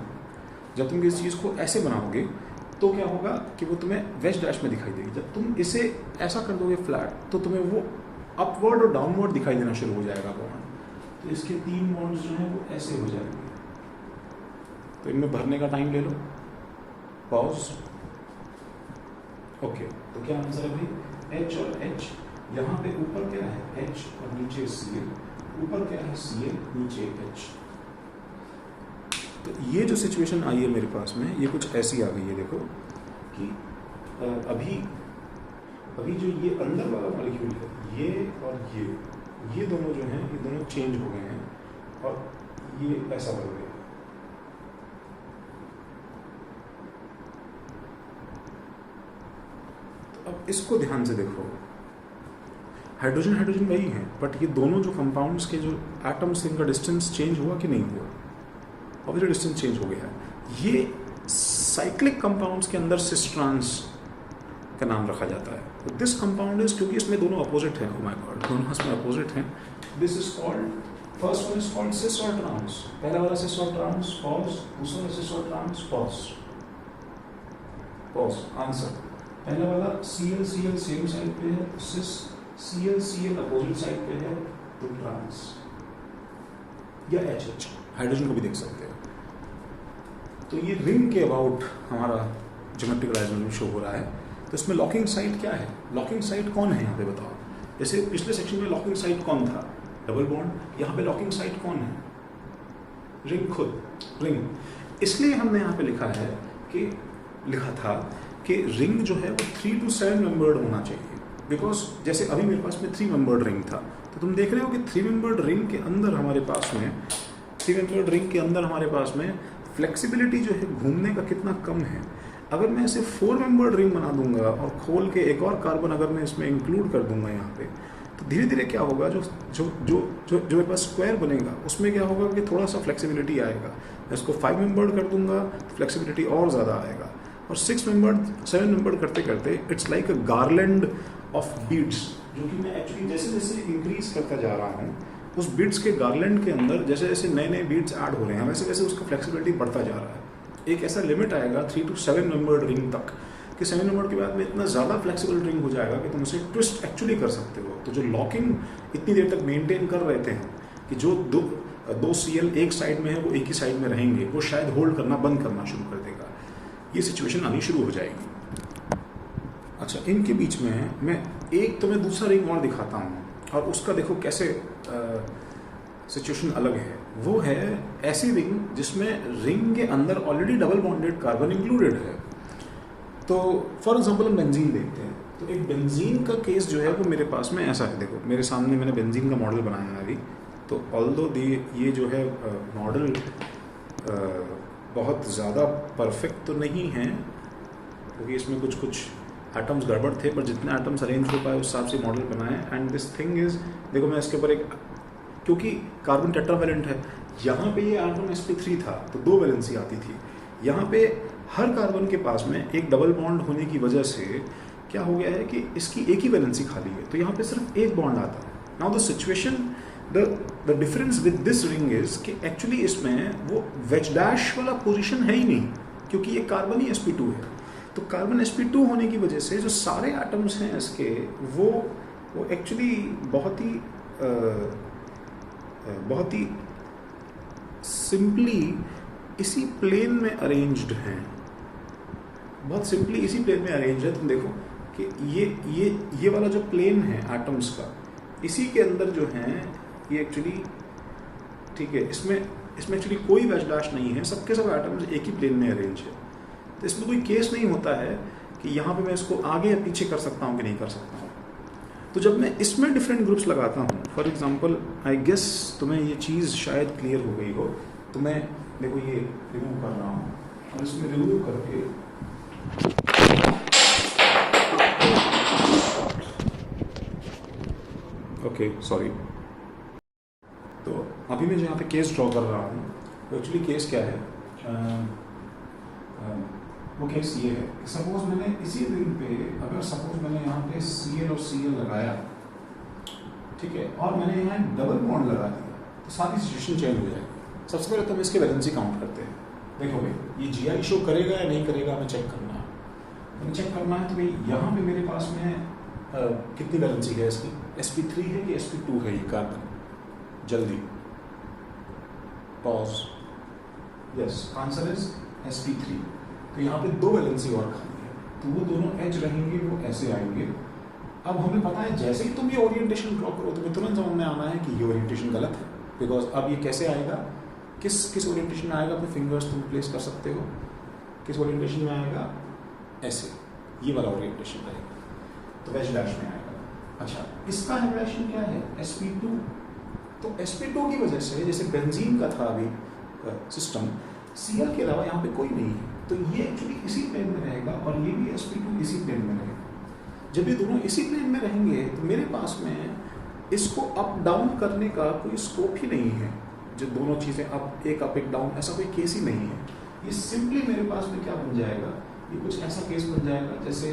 जब तुम किसी चीज़ को ऐसे बनाओगे तो क्या होगा कि वो तुम्हें वेज डैश में दिखाई देगी। जब तुम इसे ऐसा कर दोगे फ्लैट, तो तुम्हें वो अपवर्ड और डाउनवर्ड दिखाई देना शुरू हो जाएगा बॉन्ड। तो इसके 3 बॉन्ड्स जो हैं वो ऐसे हो जाएंगे। तो इनमें भरने का टाइम ले लो, पॉज। ओके, तो क्या आंसर है भाई, H और H। यहाँ पे ऊपर क्या है H और नीचे Cl, ऊपर क्या है Cl, नीचे H। तो ये जो सिचुएशन आई है मेरे पास में, ये कुछ ऐसी आ गई है। देखो कि अभी जो ये अंदर वाला मॉलिक्यूल है, ये और ये दोनों जो हैं, ये दोनों चेंज हो गए हैं और ये ऐसा बन गया। तो अब इसको ध्यान से देखो, हाइड्रोजन वही है, बट ये दोनों जो कंपाउंड्स के जो एटम्स, इनका डिस्टेंस चेंज हुआ कि नहीं हुआ? ऑब्वियसली डिस्टेंस चेंज हो गया है। ये साइक्लिक कंपाउंड्स के अंदर सिस ट्रांस का नाम रखा जाता है। तो दिस कंपाउंड इज, क्योंकि इसमें दोनों अपोजिट हैं, ओह माय गॉड, दोनों इसमें अपोजिट हैं। This is called, first one is called cis और ट्रांस। पहला वाला सिस और ट्रांस, पॉज। दूसरा सिस और ट्रांस, पॉज। आंसर, पहला वाला Cl सेम साइड पे है, सिस Cl अपोजिट साइड पे है, तो ट्रांस। या HH, हाइड्रोजन को भी देख सकते हैं। तो ये रिंग के अबाउट हमारा ज्योमेट्रिक डायग्राम शो हो रहा है। तो इसमें लॉकिंग साइड क्या है? लॉकिंग साइड कौन है यहाँ पे बताओ? जैसे पिछले सेक्शन में लॉकिंग साइड कौन था? Double bond. यहाँ पे लॉकिंग साइड कौन है? रिंग खुद, रिंग। इसलिए हमने यहाँ पे लिखा था कि रिंग जो है वो 3 to 7 मेंबर्ड होना चाहिए। बिकॉज जैसे अभी मेरे पास में 3 मेंबर्ड रिंग था, तो तुम देख रहे हो कि 3 मेंबर्ड रिंग के अंदर हमारे पास में फ्लेक्सिबिलिटी जो है घूमने का कितना कम है। अगर मैं इसे 4 मेंबर्ड रिंग बना दूंगा और खोल के एक और कार्बन अगर मैं इसमें इंक्लूड कर दूंगा यहाँ पे, तो धीरे धीरे क्या होगा, जो मेरे पास स्क्वायर बनेगा उसमें क्या होगा कि थोड़ा सा फ्लेक्सिबिलिटी आएगा। मैं इसको 5 मेंबर्ड कर दूंगा तो फ्लेक्सिबिलिटी और ज़्यादा आएगा, और 6 मेंबर्ड 7 मेंबर्ड करते करते it's like a garland of beads, जो कि मैं एक्चुअली जैसे जैसे इंक्रीज करता जा रहा हूँ उस बीड्स के गार्लैंड के अंदर जैसे जैसे नए नए बीड्स ऐड हो रहे हैं वैसे वैसे उसका फ्लेक्सिबिलिटी बढ़ता जा रहा है। एक ऐसा लिमिट आएगा 3 to 7 मेंबर्ड रिंग तक कि 7 मेंबर्ड के बाद में इतना ज़्यादा फ्लेक्सिबल रिंग हो जाएगा कि तुम उसे ट्विस्ट एक्चुअली कर सकते हो। तो जो लॉकिंग इतनी देर तक मेंटेन कर रहे थे कि जो दो CL एक साइड में है वो एक ही साइड में रहेंगे, वो शायद होल्ड करना बंद करना शुरू कर देगा। ये सिचुएशन आनी शुरू हो जाएगी। अच्छा, इनके बीच में मैं दूसरा रिंग और दिखाता हूँ और उसका देखो कैसे सिचुएशन अलग है। वो है ऐसी रिंग जिसमें रिंग के अंदर already double bonded carbon included है। तो फॉर एग्जांपल हम बेंजीन देखते हैं, तो एक बेंजीन का केस जो है वो मेरे पास में ऐसा है। देखो मेरे सामने मैंने बेंजीन का मॉडल बनाया है अभी। तो ऑल्दो ये जो है मॉडल बहुत ज़्यादा परफेक्ट तो नहीं है क्योंकि इसमें कुछ एटम्स गड़बड़ थे, पर जितने एटम्स अरेंज हो पाए उस हिसाब से मॉडल बनाए। एंड दिस थिंग इज, देखो मैं इसके ऊपर एक, क्योंकि कार्बन टेट्रावैलेंट है, यहाँ पे ये एटम sp3 था तो 2 वैलेंसी आती थी। यहाँ पे हर कार्बन के पास में एक डबल बॉन्ड होने की वजह से क्या हो गया है कि इसकी एक ही वैलेंसी खाली है, तो यहाँ पे सिर्फ एक बॉन्ड आता है। Now the situation, the difference with this ring is कि एक्चुअली इसमें वो वेज डैश वाला पोजीशन है ही नहीं, क्योंकि ये कार्बन ही sp2 है। तो कार्बन sp2 होने की वजह से जो सारे एटम्स हैं इसके वो एक्चुअली बहुत ही सिंपली इसी प्लेन में अरेंज्ड हैं, बहुत सिंपली इसी प्लेन में अरेंज है। तुम देखो कि ये वाला जो प्लेन है एटम्स का, इसी के अंदर जो है ये एक्चुअली ठीक है, इसमें एक्चुअली कोई वेज डैश नहीं है, सबके सब एटम्स एक ही प्लेन में अरेंज है। तो इसमें कोई केस नहीं होता है कि यहाँ पे मैं इसको आगे या पीछे कर सकता हूँ कि नहीं कर सकता हूँ। तो जब मैं इसमें डिफरेंट ग्रुप्स लगाता हूँ, फॉर एग्जांपल आई गेस तुम्हें ये चीज़ शायद क्लियर हो गई हो। तो मैं देखो ये रिमूव कर रहा हूँ और इसमें रिमूव करके ओके सॉरी। तो अभी मैं जो यहाँ पे केस ड्रॉ कर रहा हूँ, तो एक्चुअली केस क्या है, वो केस ये है कि सपोज मैंने इसी रिंग पे, अगर सपोज मैंने यहाँ पे Cl और Cl लगाया, ठीक है, और मैंने यहाँ एक डबल बॉन्ड लगा दिया, तो सारी सिचुएशन चेंज हो जाएगी। सबसे पहले तो हम इसके वैलेंसी काउंट करते हैं। देखो भाई ये GI शो करेगा या नहीं करेगा, हमें चेक करना है। हमें चेक करना है तो भाई यहाँ पे मेरे पास में कितनी वैलेंसी है इसकी, sp3 है कि sp2 है ये कार्बन। जल्दी pause, yes answer is sp3। तो यहाँ पे 2 वैलेंसी और खाली है, तो वो दोनों H रहेंगे, वो ऐसे आएंगे। अब हमें पता है जैसे ही तुम ये ओरिएंटेशन ड्रॉ करो तुम्हें तुरंत समझ में आना है कि ये ओरिएंटेशन गलत है, बिकॉज अब ये कैसे आएगा, किस ओरिएंटेशन में आएगा, अपने फिंगर्स तुम प्लेस कर सकते हो। किस ओरिएंटेशन में आएगा, ऐसे, ये वाला ओरिएंटेशन रहेगा, तो वेज डैश में आएगा। अच्छा, इसका हाइब्रिडेशन क्या है, sp2। तो sp2 की वजह से जैसे बेंजीन का था अभी सिस्टम, Cl के अलावा यहाँ पे कोई नहीं है, तो ये एक्चुअली इसी प्लेन में रहेगा और ये भी sp2 इसी प्लेन में रहेगा। जब ये दोनों इसी प्लेन में रहेंगे तो मेरे पास में इसको अप डाउन करने का कोई स्कोप ही नहीं है। जो दोनों चीज़ें अप एक डाउन, ऐसा कोई केस ही नहीं है। ये सिंपली मेरे पास में क्या बन जाएगा, ये कुछ ऐसा केस बन जाएगा जैसे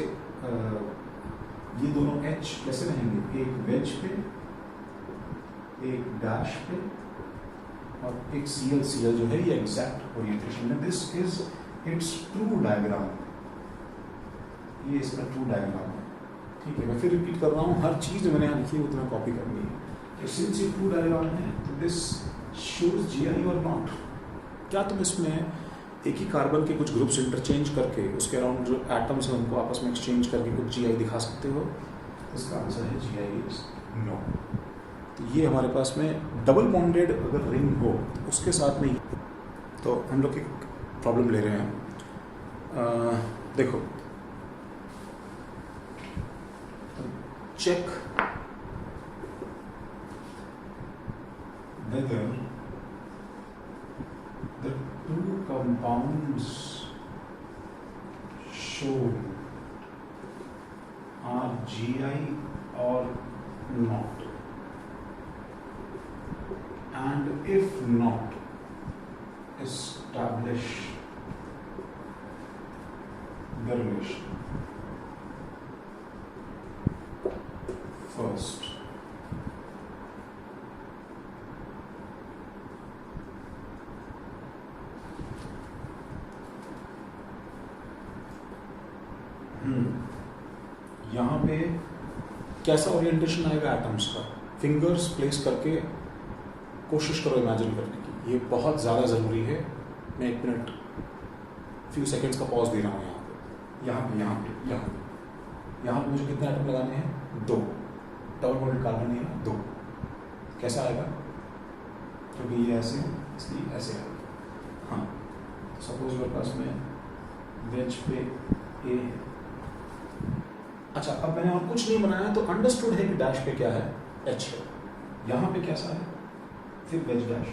ये दोनों H कैसे रहेंगे, एक वेज पे, एक डैश पे, और एक Cl जो है ये एग्जैक्ट ओरिएंटेशन है। This is it's true diagram, ये इसका ट्रू डायग्राम है। ठीक है, मैं फिर रिपीट कर रहा हूँ, हर चीज़ जो मैंने यहाँ लिखी है वो तुम्हें कॉपी करनी है। सिंस ये ट्रू डायग्राम है तो दिस शोज GI और नॉट। क्या तुम इसमें एक ही कार्बन के कुछ ग्रुप्स इंटरचेंज करके उसके अराउंड जो एटम्स हैं उनको आपस में एक्सचेंज करके कुछ GI दिखा सकते हो? इसका आंसर है GI इज नो। तो ये हमारे पास में डबल बॉन्डेड अगर रिंग हो तो उसके साथ नहीं, तो हम लोग एक प्रॉब्लम ले रहे हैं। देखो check whether the two compounds shown are GI or not, and if not, establish the relation. First. यहाँ पे कैसा ओरिएंटेशन आएगा एटम्स का, फिंगर्स प्लेस करके कोशिश करो इमेजिन करने की, ये बहुत ज़्यादा ज़रूरी है। मैं 1 मिनट फ्यू सेकेंड्स का पॉज दे रहा हूँ यहाँ पे मुझे कितने एटम लगाने हैं? 2। डबल बॉन्डेड कार्बन है ना, 2। कैसा आएगा? क्योंकि ये ऐसे है इसलिए ऐसे आएगा। हाँ, सपोज मेरे पास में वेज पे ए है। अच्छा, अब मैंने और कुछ नहीं बनाया तो अंडरस्टूड है कि डैश पे क्या है? एच है। यहाँ पे कैसा है? फिर वेज डैश।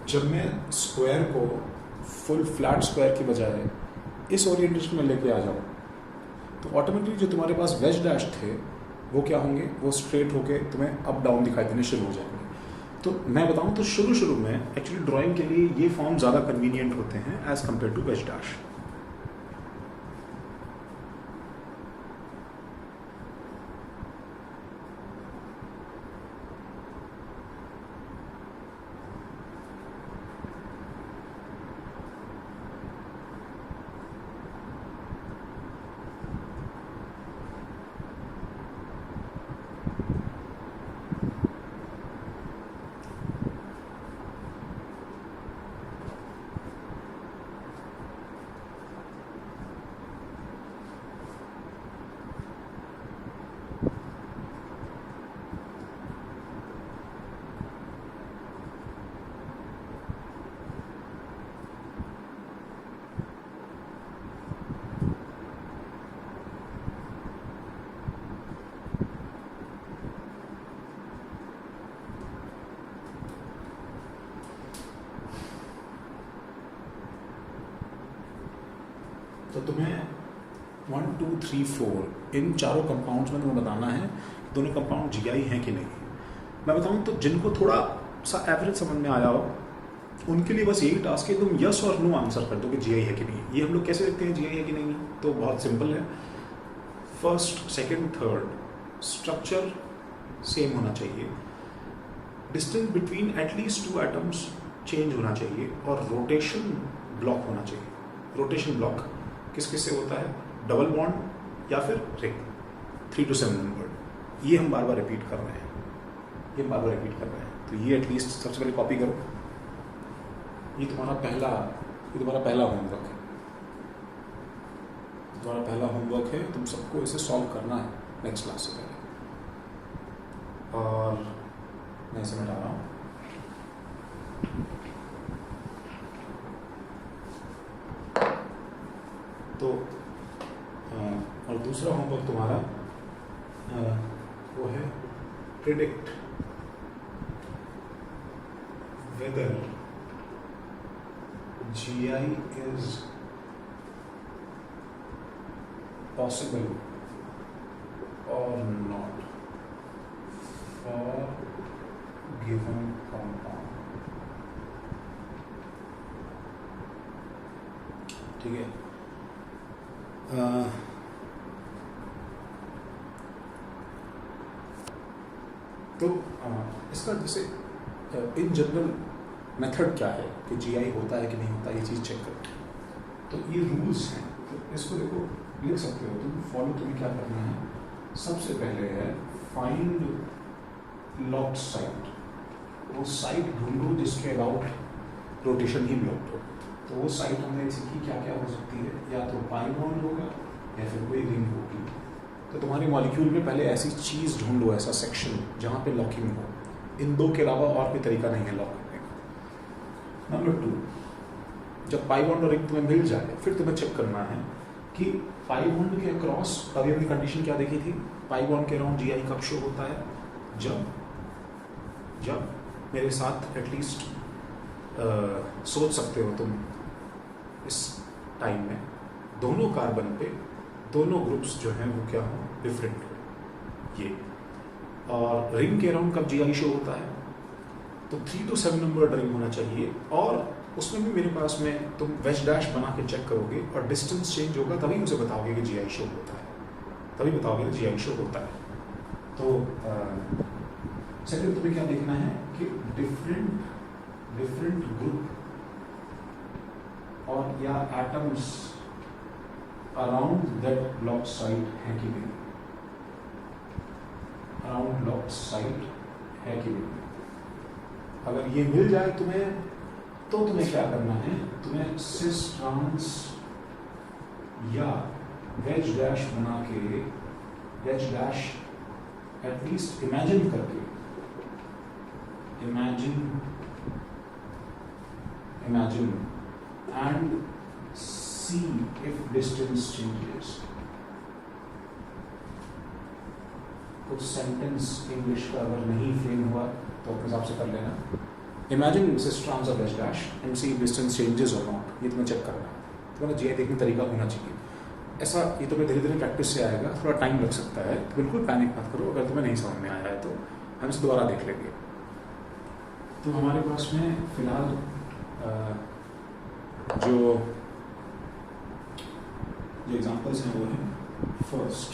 जब मैं स्क्वायर को फुल फ्लैट स्क्वायर की बजाय इस ओरिएंटेशन में लेके आ जाऊँ तो ऑटोमेटिकली जो तुम्हारे पास वेज डैश थे वो क्या होंगे? वो स्ट्रेट होके तुम्हें अप डाउन दिखाई देने शुरू हो जाएंगे। तो मैं बताऊँ तो शुरू में एक्चुअली ड्राइंग के लिए ये फॉर्म ज़्यादा कन्वीनियंट होते हैं as compared to wedge dash. तो तुम्हें 1, 2, 3, 4 इन चारों कंपाउंड्स में तुम्हें बताना है दोनों कंपाउंड जीआई हैं कि नहीं। मैं बताऊं तो जिनको थोड़ा सा एवरेज समझ में आया हो उनके लिए बस यही टास्क है, तुम यस और नो आंसर कर दो कि जीआई है कि नहीं। ये हम लोग कैसे देखते हैं जीआई है कि नहीं? तो बहुत सिंपल है। First, second, third structure same होना चाहिए, distance between at least 2 atoms change होना चाहिए और रोटेशन ब्लॉक होना चाहिए। रोटेशन ब्लॉक किस किस से होता है? डबल बॉन्ड या फिर रिंग। 3 to 7 number. ये हम बार बार रिपीट कर रहे हैं, तो ये एटलीस्ट सबसे पहले कॉपी करो। ये तुम्हारा पहला होमवर्क है। तुम सबको इसे सॉल्व करना है नेक्स्ट क्लास से पहले। और मैं इसे मिटा रहा हूँ। तो और दूसरा होमवर्क तुम्हारा वो है predict whether GI is possible or not for given compound। ठीक है। तो इसका जैसे इन जनरल मेथड क्या है कि जीआई होता है कि नहीं होता, ये चीज़ चेक करो। तो ये रूल्स हैं, तो इसको देखो लिख सकते हो तुम। फॉलो तुम्हें क्या करना है? सबसे पहले है फाइंड लॉक्ड साइट। वो साइट ढूंढो जिसके अबाउट रोटेशन ही ब्लॉक्ड हो। तो वो साइट हमने सीखी क्या क्या हो सकती है, या तो पाई बॉन्ड होगा या फिर कोई रिंग होगी। तो तुम्हारे मॉलिक्यूल में पहले ऐसी चीज़ ढूंढो, ऐसा सेक्शन जहाँ पे लॉकिंग हो। इन दो के अलावा और कोई तरीका नहीं है लॉक करने का। नंबर 2, जब पाई बॉन्ड और रिंग तुम्हें मिल जाए फिर तुम्हें चेक करना है कि पाई बॉन्ड के अक्रॉस, अभी हमने कंडीशन क्या देखी थी, पाई बॉन्ड के अराउंड GI कब शो होता है, जब मेरे साथ एटलीस्ट सोच सकते हो तुम इस टाइम में दोनों कार्बन पे दोनों ग्रुप्स जो हैं वो क्या हो, डिफरेंट हो ये। और रिंग के अराउंड कब GI शो होता है, तो 3 to 7 नंबर रिंग होना चाहिए। और उसमें भी मेरे पास में तुम वेज डैश बना के चेक करोगे और डिस्टेंस चेंज होगा तभी मुझे बताओगे कि GI शो होता है, तभी बताओगे कि GI शो होता है। तो सेकंड तुम्हें क्या देखना है कि डिफरेंट ग्रुप और या atoms around that lock site है कि नहीं, अराउंड लॉक साइट है कि नहीं। अगर ये मिल जाए तुम्हें तो तुम्हें क्या करना है, तुम्हें सिस ट्रांस या वेज डैश बना के, वेज डैश एटलीस्ट इमेजिन करके, imagine and see if distance changes। कुछ सेंटेंस इंग्लिश का अगर नहीं फ्रेम हुआ तो अपने हिसाब से कर लेना। Imagine cis trans of wedge dash and see distance changes और नॉट, ये तुम्हें चेक करना है। तुम्हारा GI देखने का तरीका होना चाहिए ऐसा। ये तुम्हें धीरे धीरे प्रैक्टिस से आएगा, थोड़ा टाइम लग सकता है, तो बिल्कुल पैनिक मत करो। अगर तुम्हें नहीं समझ में आया है तो हम इसे दोबारा देख लेंगे। तो हमारे पास में फिलहाल जो एग्जाम्पल्स हैं वो हैं, फर्स्ट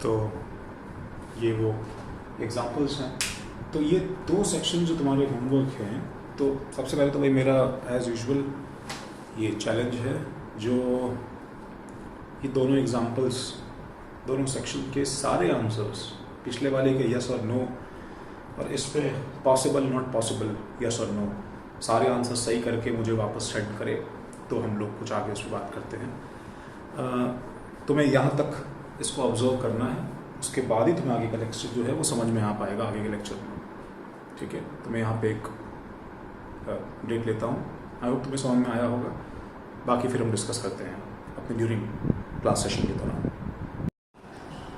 तो ये वो एग्जाम्पल्स हैं। तो ये 2 सेक्शन जो तुम्हारे होमवर्क हैं, तो सबसे पहले तो भाई मेरा एज यूजुअल ये चैलेंज है, जो ये दोनों एग्जाम्पल्स, दोनों सेक्शन के सारे आंसर्स, पिछले वाले के यस और नो और इस पे पॉसिबल नॉट पॉसिबल यस और नो, सारे आंसर सही करके मुझे वापस सेंड करे तो हम लोग कुछ आगे उस पर बात करते हैं। तुम्हें यहाँ तक इसको ऑब्जर्व करना है, उसके बाद ही तुम्हें आगे का लेक्चर जो है वो समझ में आ पाएगा आगे के लेक्चर में। ठीक है, तो मैं यहाँ पे एक ब्रेक लेता हूँ। आई होप तुम्हें समझ में आया होगा, बाकी फिर हम डिस्कस करते हैं अपने ड्यूरिंग क्लास सेशन के दौरान।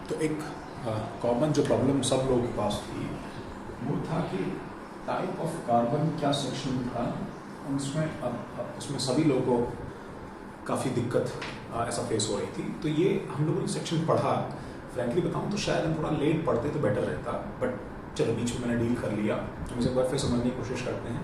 तो एक कॉमन जो प्रॉब्लम सब लोगों के पास थी वो था कि टाइप ऑफ कार्बन क्या सेक्शन था, उसमें सभी लोगों को काफ़ी दिक्कत ऐसा फेस हो रही थी। तो ये हम लोगों ने सेक्शन पढ़ा, फ्रैंकली बताऊँ तो शायद हम थोड़ा लेट पढ़ते तो बेटर रहता, बट चलो बीच में मैंने डील कर लिया। हम इसे एक बार फिर समझने की कोशिश करते हैं।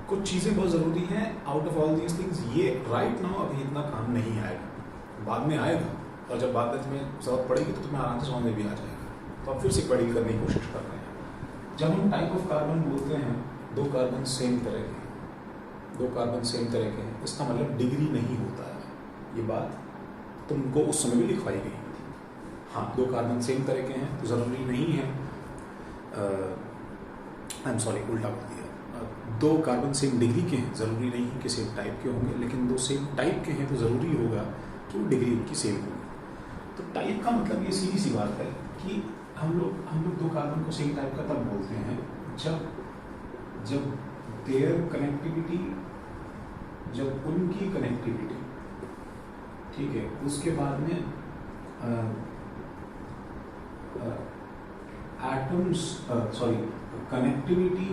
कुछ चीज़ें बहुत ज़रूरी हैं, out of all these things ये राइट नाउ अभी इतना काम नहीं आएगा, बाद में आएगा, और जब बाद में तुम्हें ज़रूरत पड़ेगी तो तुम्हें आराम से समझ में भी आ जाएगा। तो अब फिर से एक बार डील करने की कोशिश कर रहे हैं। जब हम टाइप ऑफ कार्बन बोलते हैं, 2 कार्बन सेम तरह के हैं, 2 कार्बन सेम तरह के हैं, इसका मतलब डिग्री नहीं होता है। ये बात तुमको उस समय भी लिखवाई गई थी। हाँ, 2 कार्बन सेम तरह के हैं तो ज़रूरी नहीं है, आई एम सॉरी उल्टा बोल दिया, 2 कार्बन सेम डिग्री के हैं ज़रूरी नहीं है कि सेम टाइप के होंगे, लेकिन 2 सेम टाइप के हैं तो ज़रूरी होगा कि वो डिग्री उनकी सेम होगी। तो टाइप का मतलब ये सीधी सी बात है कि हम लोग 2 कार्बन को सेम टाइप का तब बोलते हैं जब देयर कनेक्टिविटी, जब उनकी कनेक्टिविटी, ठीक है, उसके बाद में atoms, sorry, connectivity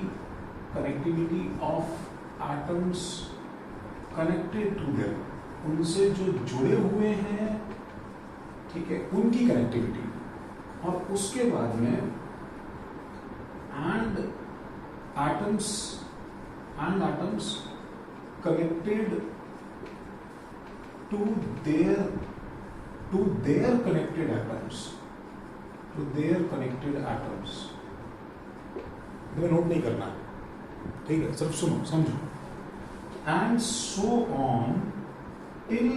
of atoms connected to them, उनसे जो जुड़े हुए हैं, ठीक है, उनकी कनेक्टिविटी, और उसके बाद में and atoms connected to their connected atoms, तुम्हें नोट नहीं करना, ठीक है, सिर्फ सुनो समझो। And so on till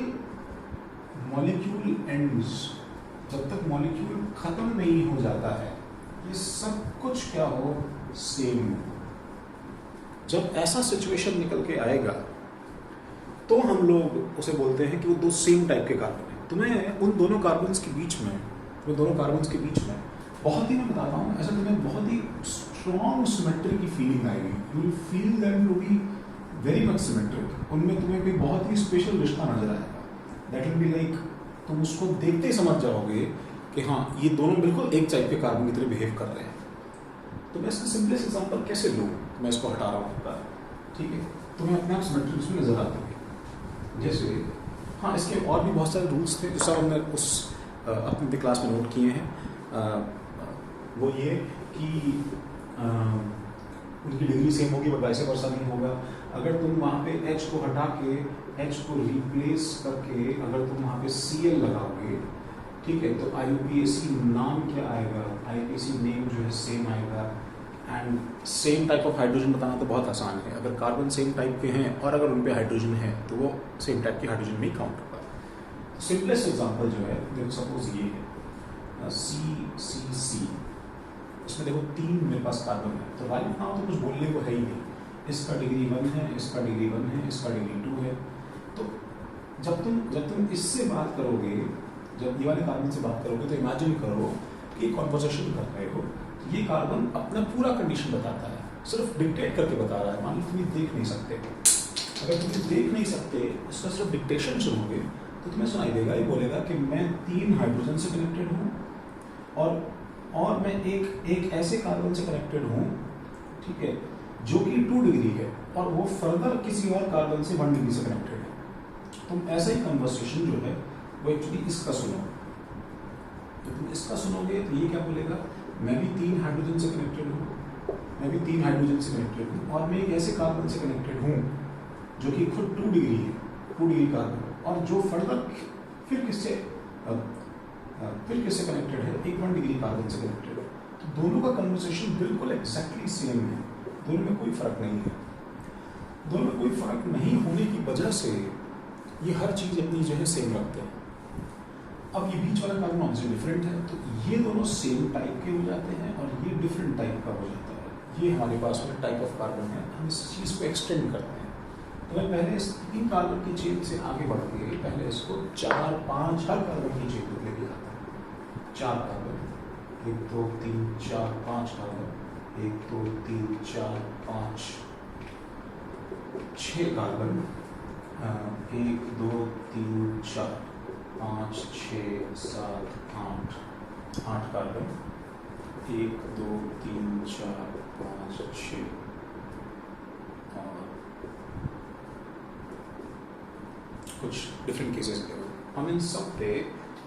molecule ends, जब तक मॉलिक्यूल खत्म नहीं हो जाता है, ये सब कुछ क्या हो, सेम हो। जब ऐसा सिचुएशन निकल के आएगा तो हम लोग उसे बोलते हैं कि वो दो सेम टाइप के कार्बन हैं। तुम्हें उन दोनों कार्बन्स के बीच में, बहुत ही, मैं बताता हूँ, ऐसा तुम्हें बहुत ही स्ट्रॉन्ग सिमेट्री की फीलिंग आएगी। You will feel them to be very much symmetric. उनमें तुम्हें कोई बहुत ही स्पेशल रिश्ता नजर आएगा। दैट विल बी लाइक, तुम उसको देखते ही समझ जाओगे कि हाँ, ये दोनों बिल्कुल एक टाइप के कार्बन की तरह बिहेव कर रहे हैं। तो मैं इसका सिंपलेस्ट एग्जांपल कैसे लूँ, मैं इसको हटा रहा हूँ, ठीक है, तुम्हें अपने आप सिमेट्री उसमें नजर आती है। जैसे हाँ, इसके और भी बहुत सारे रूल्स थे जो सब हमने उस अपनी क्लास में नोट किए हैं। वो ये कि उनकी डिग्री सेम होगी बट वैसे वर्षा नहीं होगा। अगर तुम वहाँ पे H को हटा के H को रिप्लेस करके अगर तुम वहाँ पे Cl लगाओगे, ठीक है, तो IUPAC नाम क्या आएगा, IUPAC नेम जो है सेम आएगा। And same type of hydrogen बताना तो बहुत आसान है। अगर कार्बन सेम टाइप के हैं और अगर उन पे हाइड्रोजन है तो वो सेम टाइप के हाइड्रोजन में ही काउंट होगा। सिंपलेस्ट एग्जांपल जो है, देखो सपोज ये है CCC, इसमें देखो 3 मेरे पास कार्बन है, तो राइट नाउ तो कुछ बोलने को है ही नहीं। इसका डिग्री 1 है, इसका डिग्री 1 है, इसका डिग्री 2 है। तो जब तुम इससे बात करोगे, जब ये वाले कार्बन से बात करोगे, तो इमेजिन करो कि कॉन्वर्सेशन कर रहे हो, ये कार्बन अपना पूरा कंडीशन बताता है, सिर्फ डिक्टेट करके बता रहा है। मान लो तुम देख नहीं सकते, अगर तुम देख नहीं सकते, इसका सिर्फ डिक्टेशन सुनोगे तो तुम्हें सुनाई देगा, ये बोलेगा कि मैं 3 हाइड्रोजन से कनेक्टेड हूँ और मैं एक ऐसे कार्बन से कनेक्टेड हूँ, ठीक है, जो कि 2 डिग्री है और वो फर्दर किसी और कार्बन से 1 डिग्री से कनेक्टेड है। तुम ऐसा ही कन्वर्सेशन जो है वो एक्चुअली इसका सुनो। तो तुम इसका सुनोगे तो ये क्या बोलेगा, मैं भी 3 हाइड्रोजन से कनेक्टेड हूँ, मैं भी 3 हाइड्रोजन से कनेक्टेड हूँ और मैं एक ऐसे कार्बन से कनेक्टेड हूँ जो कि खुद 2 डिग्री है, 2 डिग्री कार्बन, और जो फर्दर फिर किससे कनेक्टेड है, एक 1 डिग्री कार्बन से कनेक्टेड है। तो दोनों का कन्वर्सेशन बिल्कुल एग्जैक्टली सेम है, दोनों में कोई फर्क नहीं है। दोनों में कोई फर्क नहीं होने की वजह से ये हर चीज अपनी जो है सेम रखते हैं। अब ये बीच वाला कार्बन ऑब्जेक्ट डिफरेंट है, तो ये दोनों सेम टाइप के हो जाते हैं और ये डिफरेंट टाइप का हो जाता है। ये हमारे पास में टाइप ऑफ कार्बन है, हम इस चीज को एक्सटेंड करते हैं। तो मैं पहले इस 3 कार्बन की चेन से आगे बढ़ के पहले इसको 4-5 हर कार्बन की चेन को लेके आता हूँ। 4 कार्बन, 1 2 3 4 5 कार्बन, 1 2 3 4 5 6 कार्बन, 1 2 3 4 5 6 7 8 कार्बन, 1 2 3 4 5 6 और कुछ डिफरेंट केसेस ले हम इन सब पे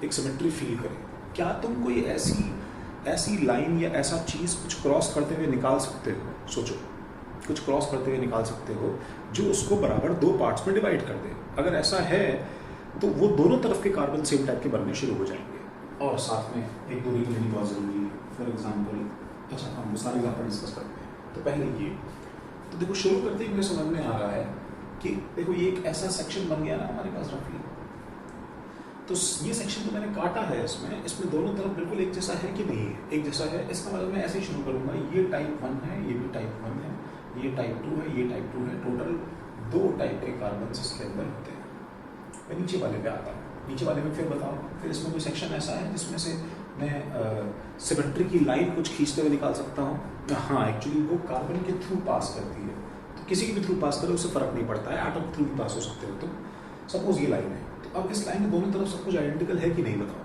एक सिमेट्री फील करें। क्या तुम कोई ऐसी लाइन या ऐसा चीज़ कुछ क्रॉस करते हुए निकाल सकते हो? सोचो, कुछ क्रॉस करते हुए निकाल सकते हो जो उसको बराबर 2 पार्ट्स में डिवाइड कर दे। अगर ऐसा है तो वो दोनों तरफ के कार्बन सेम टाइप के बनने शुरू हो जाएंगे। और साथ में एक दूरी की लेनी बहुत ज़रूरी है। फॉर एग्जाम्पल, अच्छा हम सारे एग्जाम्पल डिस्कस करते हैं। तो पहले ये, तो देखो शुरू करते ही मुझे समझ में आ रहा है कि देखो ये एक ऐसा सेक्शन बन गया ना हमारे पास रफली। तो ये सेक्शन तो मैंने काटा है, इसमें दोनों तरफ बिल्कुल एक जैसा है कि नहीं है, एक जैसा है। इसका मतलब मैं ऐसे ही शुरू करूंगा, ये टाइप 1 है, ये भी टाइप 1 है, ये टाइप 2 है, ये टाइप 2 है। टोटल 2 टाइप के कार्बन इसके अंदर होते हैं। मैं नीचे वाले पे आता हूँ, नीचे वाले में फिर बताओ, फिर इसमें कोई सेक्शन ऐसा है जिसमें से मैं सिमेट्री की लाइन कुछ खींचते हुए निकाल सकता हूँ? हाँ, एक्चुअली वो कार्बन के थ्रू पास करती है। तो किसी के भी थ्रू पास करो उससे फर्क नहीं पड़ता है, एटम के थ्रू भी पास हो सकते हो। तो सपोज ये लाइन है, तो अब इस लाइन में दोनों तरफ सब कुछ आइडेंटिकल है कि नहीं बताओ?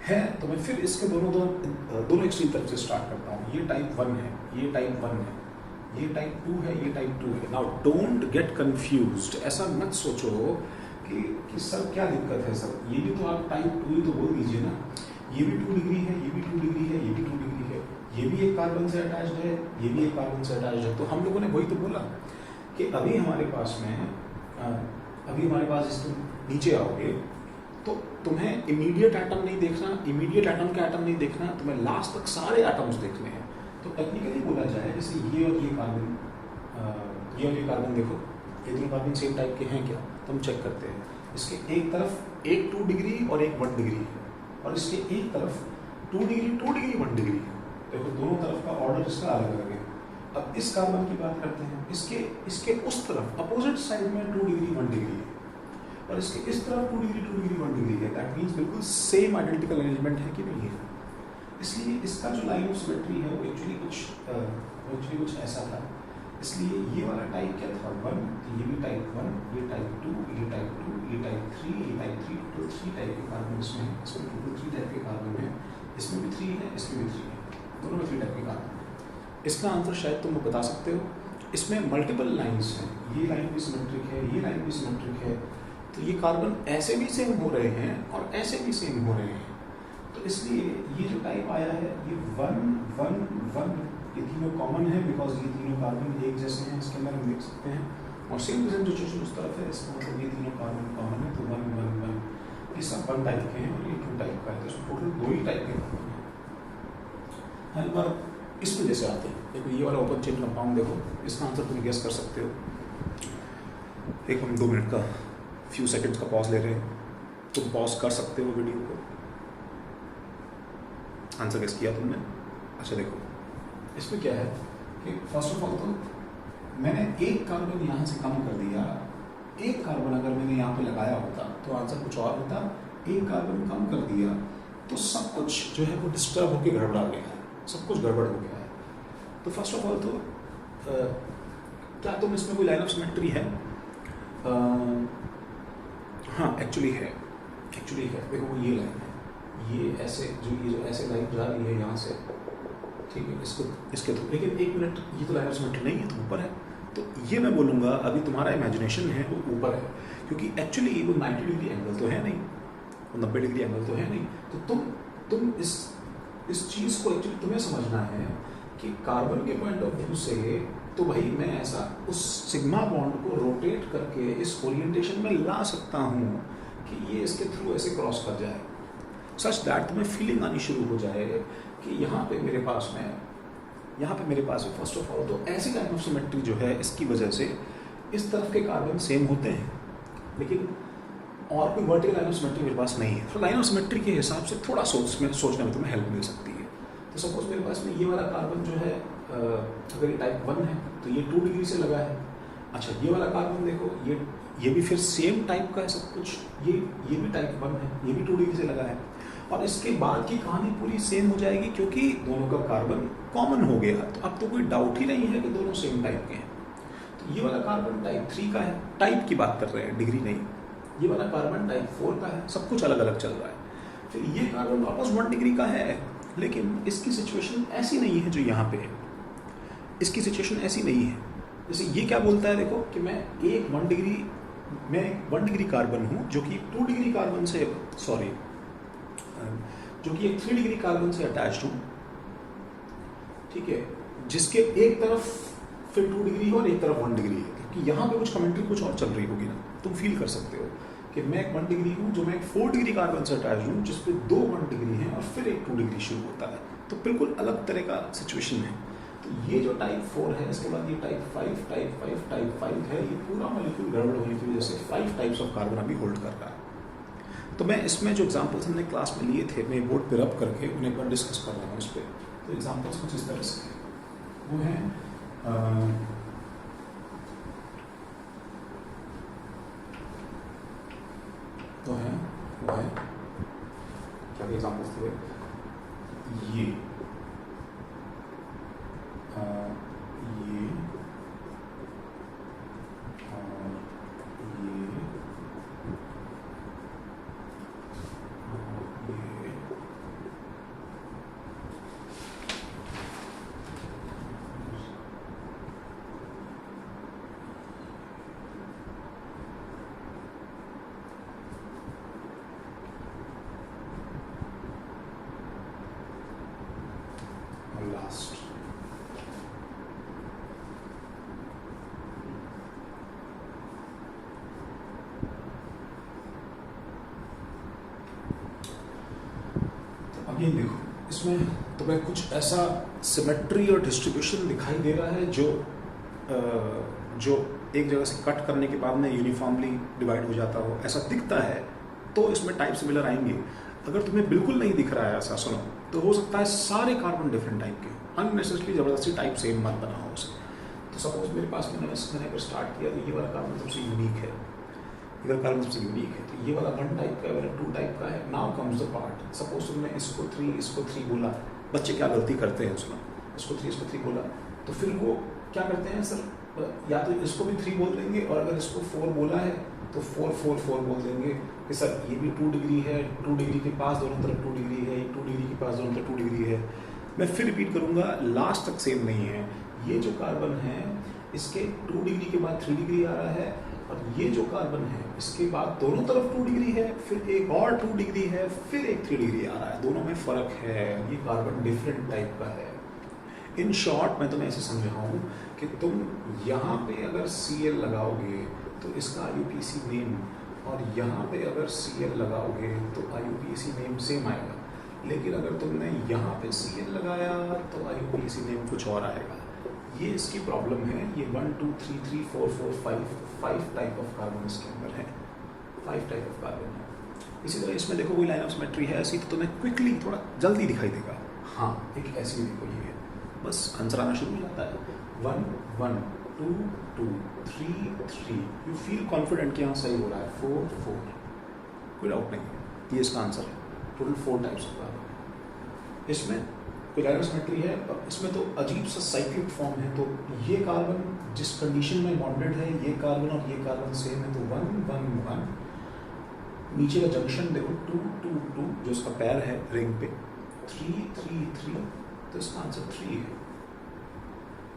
है। तो मैं फिर इसके दोनों एक्सट्रीम तरफ से स्टार्ट करता हूँ। ये टाइप 1 है, ये टाइप 1 है, ये टाइप 2 है, ये टाइप 2 है। Now don't get confused. ऐसा मत सोचो कि सर क्या दिक्कत है सर, ये भी तो आप टाइप 2 ही तो बोल दीजिए ना। ये भी 2 डिग्री है, ये भी 2 डिग्री है, ये भी 2 डिग्री है, ये भी एक कार्बन से अटैच्ड है, ये भी एक कार्बन से अटैच्ड है। तो हम लोगों ने वही तो बोला कि अभी हमारे पास इस तुम नीचे आओगे तो तुम्हें इमीडिएट एटम नहीं देखना, इमीडिएट एटम का एटम नहीं देखना, तुम्हें लास्ट तक सारे एटम्स देखने हैं। तो टेक्निकली बोला जाए, जैसे ये और ये कार्बन देखो, ये दोनों कार्बन सेम टाइप के हैं क्या? तो हम चेक करते हैं। इसके एक तरफ एक 2 डिग्री और एक 1 डिग्री है, और इसके एक तरफ 2 डिग्री 1 डिग्री है। देखो दोनों तरफ का ऑर्डर इसका अलग अलग है। अब इस कार्बन की बात करते हैं, इसके उस तरफ अपोजिट साइड में 2 डिग्री 1 डिग्री है, और इसके इस तरफ 2 डिग्री 1 डिग्री है। दैट मीन्स बिल्कुल सेम आइडेंटिकल अरेंजमेंट है कि नहीं है। इसलिए इसका जो लाइन ऑफ सिमेट्री है वो एक्चुअली कुछ ऐसा था। इसलिए ये वाला टाइप क्या था 1, ये भी टाइप 1, ये टाइप 2, ये टाइप 2, ये टाइप 3, ये टाइप 3, टोटल 3 टाइप के कार्बन इसमें है। इसमें टोटल 3 टाइप के कार्बन है, इसमें भी 3 है, इसमें भी 3 है, दोनों में 3 टाइप के कार्बन है। इसका आंसर शायद तुम बता सकते हो। इसमें मल्टीपल लाइन्स हैं, ये लाइन भी सिमेट्रिक है, ये लाइन भी सिमेट्रिक है, तो ये कार्बन ऐसे भी सेम हो रहे हैं और ऐसे भी सेम हो रहे हैं। तो इसलिए ये जो टाइप आया है ये 1, 1, 1 ये तीनों कॉमन है, बिकॉज ये तीनों कार्बन एक जैसे हैं, इसके अंदर हम देख सकते हैं। और सेम सिचुएशन उस तरफ है, इसका मतलब ये तीनों कार्बन कॉमन है, तो 1, 1, 1 ये सब 1 टाइप के हैं और ये 2 टाइप का है, तो टोटल 2 ही टाइप के कार्बन हैं। हर बार इस वजह से आते हैं। देखो ये वाला ओपन चेन कंपाउंड देखो, इसका आंसर तुम गेस कर सकते हो। एक हम 2 मिनट का फ्यू सेकंड्स का पॉज ले रहे हैं, तुम पॉज कर सकते हो वीडियो को। आंसर गेस किया तुमने? अच्छा देखो इसमें क्या है कि फर्स्ट ऑफ ऑल तो मैंने एक कार्बन यहाँ से कम कर दिया। एक कार्बन अगर मैंने यहाँ पे लगाया होता तो आंसर कुछ और होता। एक कार्बन कम कर दिया तो सब कुछ जो है वो डिस्टर्ब होकर गड़बड़ा गया है, सब कुछ गड़बड़ हो गया है। तो फर्स्ट ऑफ ऑल तो क्या तुम इसमें कोई लाइन ऑफ सिमेट्री है? हाँ एक्चुअली है। देखो वो ये लाइन है, ये जो ऐसे लाइन जा रही है यहाँ से, ठीक है, इसके थ्रू। लेकिन एक मिनट, ये तो लाइन ऑफ सिमेट्री नहीं है, तो ऊपर है। तो ये मैं बोलूँगा अभी तुम्हारा इमेजिनेशन है वो ऊपर है, क्योंकि एक्चुअली वो 90 डिग्री एंगल तो है नहीं, वो 90 डिग्री एंगल तो है नहीं। तो तुम इस चीज़ को एक्चुअली तुम्हें समझना है कि कार्बन के पॉइंट ऑफ व्यू से तो भाई मैं ऐसा उस सिग्मा बॉन्ड को रोटेट करके इस ओरिएंटेशन में ला सकता हूँ कि ये इसके थ्रू ऐसे क्रॉस कर जाए, सच दैट तुम्हें फीलिंग आनी शुरू हो जाए कि यहाँ पे मेरे पास है फर्स्ट ऑफ ऑल तो ऐसी लाइन ऑफ सिमेट्री जो है इसकी वजह से इस तरफ के कार्बन सेम होते हैं, लेकिन और कोई वर्टिकल लाइन ऑफ सिमेट्री मेरे पास नहीं है। तो लाइन ऑफ सिमेट्री के हिसाब से थोड़ा सोचने में तुम्हें हेल्प मिल सकती है। तो सपोज मेरे पास में ये वाला कार्बन जो है अगर ये टाइप 1 है तो ये 2 डिग्री से लगा है। अच्छा ये वाला कार्बन देखो, ये भी फिर सेम टाइप का है सब कुछ, ये भी टाइप 1 है, ये भी 2 डिग्री से लगा है। और इसके बाद की कहानी पूरी सेम हो जाएगी क्योंकि दोनों का कार्बन कॉमन हो गया। तो अब तो कोई डाउट ही नहीं है कि दोनों सेम टाइप के हैं। तो ये वाला कार्बन टाइप 3 का है, टाइप की बात कर रहे हैं, डिग्री नहीं। ये वाला कार्बन टाइप 4 का है, सब कुछ अलग अलग चल रहा है। फिर ये कार्बन वापस 1 डिग्री का है, लेकिन इसकी सिचुएशन ऐसी नहीं है जो यहाँ पे है, इसकी सिचुएशन ऐसी नहीं है। जैसे ये क्या बोलता है देखो कि मैं 1 डिग्री कार्बन हूँ जो कि 2 डिग्री कार्बन से जो कि एक 3 डिग्री कार्बन से अटैच्ड हूँ, ठीक है, जिसके एक तरफ फिर 2 डिग्री है और एक तरफ 1 डिग्री है। क्योंकि यहाँ पे कुछ कमेंट्री कुछ और चल रही होगी ना, तुम फील कर सकते हो कि मैं एक 1 डिग्री हूँ जो मैं एक 4 डिग्री कार्बन से अटैच्ड हूँ जिसपे 2 1 डिग्री हैं और फिर एक 2 डिग्री शुरू होता है। तो बिल्कुल अलग तरह का सिचुएशन है। तो ये जो टाइप 4 है, इसके बाद ये टाइप 5 है, ये पूरा मॉलिक्यूल गड़बड़ होने की वजह से 5 टाइप्स ऑफ कार्बन अभी होल्ड कर रहा है। तो मैं इसमें जो एग्जांपल्स हमने क्लास में लिए थे, मैं बोर्ड पे रब करके उन्हें एक बार डिस्कस कर रहा हूँ उस पर। तो एग्जांपल्स कुछ इस तरह से हैं, वो हैं क्या एग्जांपल्स थे? ये लास्ट तो अब ये देखो, इसमें तुम्हें कुछ ऐसा सिमेट्री और डिस्ट्रीब्यूशन दिखाई दे रहा है जो जो एक जगह से कट करने के बाद में यूनिफॉर्मली डिवाइड हो जाता हो, ऐसा दिखता है तो इसमें टाइप सिमिलर आएंगे। अगर तुम्हें बिल्कुल नहीं दिख रहा है ऐसा, सुनो, तो हो सकता है सारे कार्बन डिफरेंट टाइप के, अननेसेसरली जबरदस्ती टाइप सेम मत बनाओ उसे। तो सपोज मेरे पास मैंने अगर स्टार्ट किया तो ये वाला कार्बन सबसे यूनिक है, ये वाला कार्बन सबसे यूनिक है, तो ये वाला 1 टाइप का है, वाला 2 टाइप का है। Now comes the part, suppose तुमने इसको 3 बोला, बच्चे क्या गलती करते हैं, सुनो, इसको 3 बोला तो फिर वो क्या करते हैं सर, या तो इसको भी 3 बोल देंगे, और अगर इसको 4 बोला है तो 4 बोल देंगे कि सर ये भी 2 डिग्री है, 2 डिग्री के पास दोनों तरफ 2 डिग्री है, 2 डिग्री के पास दोनों तरफ 2 डिग्री है। मैं फिर रिपीट करूंगा, लास्ट तक सेम नहीं है। ये जो कार्बन है इसके 2 डिग्री के बाद 3 डिग्री आ रहा है, और ये जो कार्बन है इसके बाद दोनों तरफ 2 डिग्री है, फिर एक और 2 डिग्री है, फिर एक 3 डिग्री आ रहा है। दोनों में फर्क है, ये कार्बन डिफरेंट टाइप का है। इन शॉर्ट मैं तुम्हें ऐसे समझाऊं कि तुम यहाँ पे अगर Cl लगाओगे तो इसका IUPAC नेम, और यहाँ पे अगर Cl लगाओगे तो IUPAC नेम सेम आएगा, लेकिन अगर तुमने यहाँ पे Cl लगाया तो IUPAC नेम कुछ और आएगा। ये इसकी प्रॉब्लम है। ये 1 2 3 3 4 4 5 टाइप ऑफ कार्बन इसके अंदर है, 5 टाइप ऑफ कार्बन है। इसी तरह इसमें देखो कोई लाइन ऑफ सिमेट्री है ऐसी, तो तुम्हें क्विकली थोड़ा जल्दी दिखाई देगा। हाँ, एक ऐसी देखो, ये है, बस आंसर आना शुरू हो जाता है। 1 1 2 2 3 3, यू फील कॉन्फिडेंट कि हाँ सही हो रहा है। 4 4, कोई डाउट नहीं, ये इसका आंसर है। Total 4 types of carbon. इसमें कोई लाइन ऑफ सिमेट्री है, इसमें तो अजीब सा साइक्लिक फॉर्म है। तो ये कार्बन जिस कंडीशन में बॉन्डेड है, ये कार्बन और ये कार्बन सेम है, तो 1 1 1। नीचे का जंक्शन देखो 2 2 2, जो इसका पैर है रिंग पे, 3 3 3, तो इसका आंसर 3 है।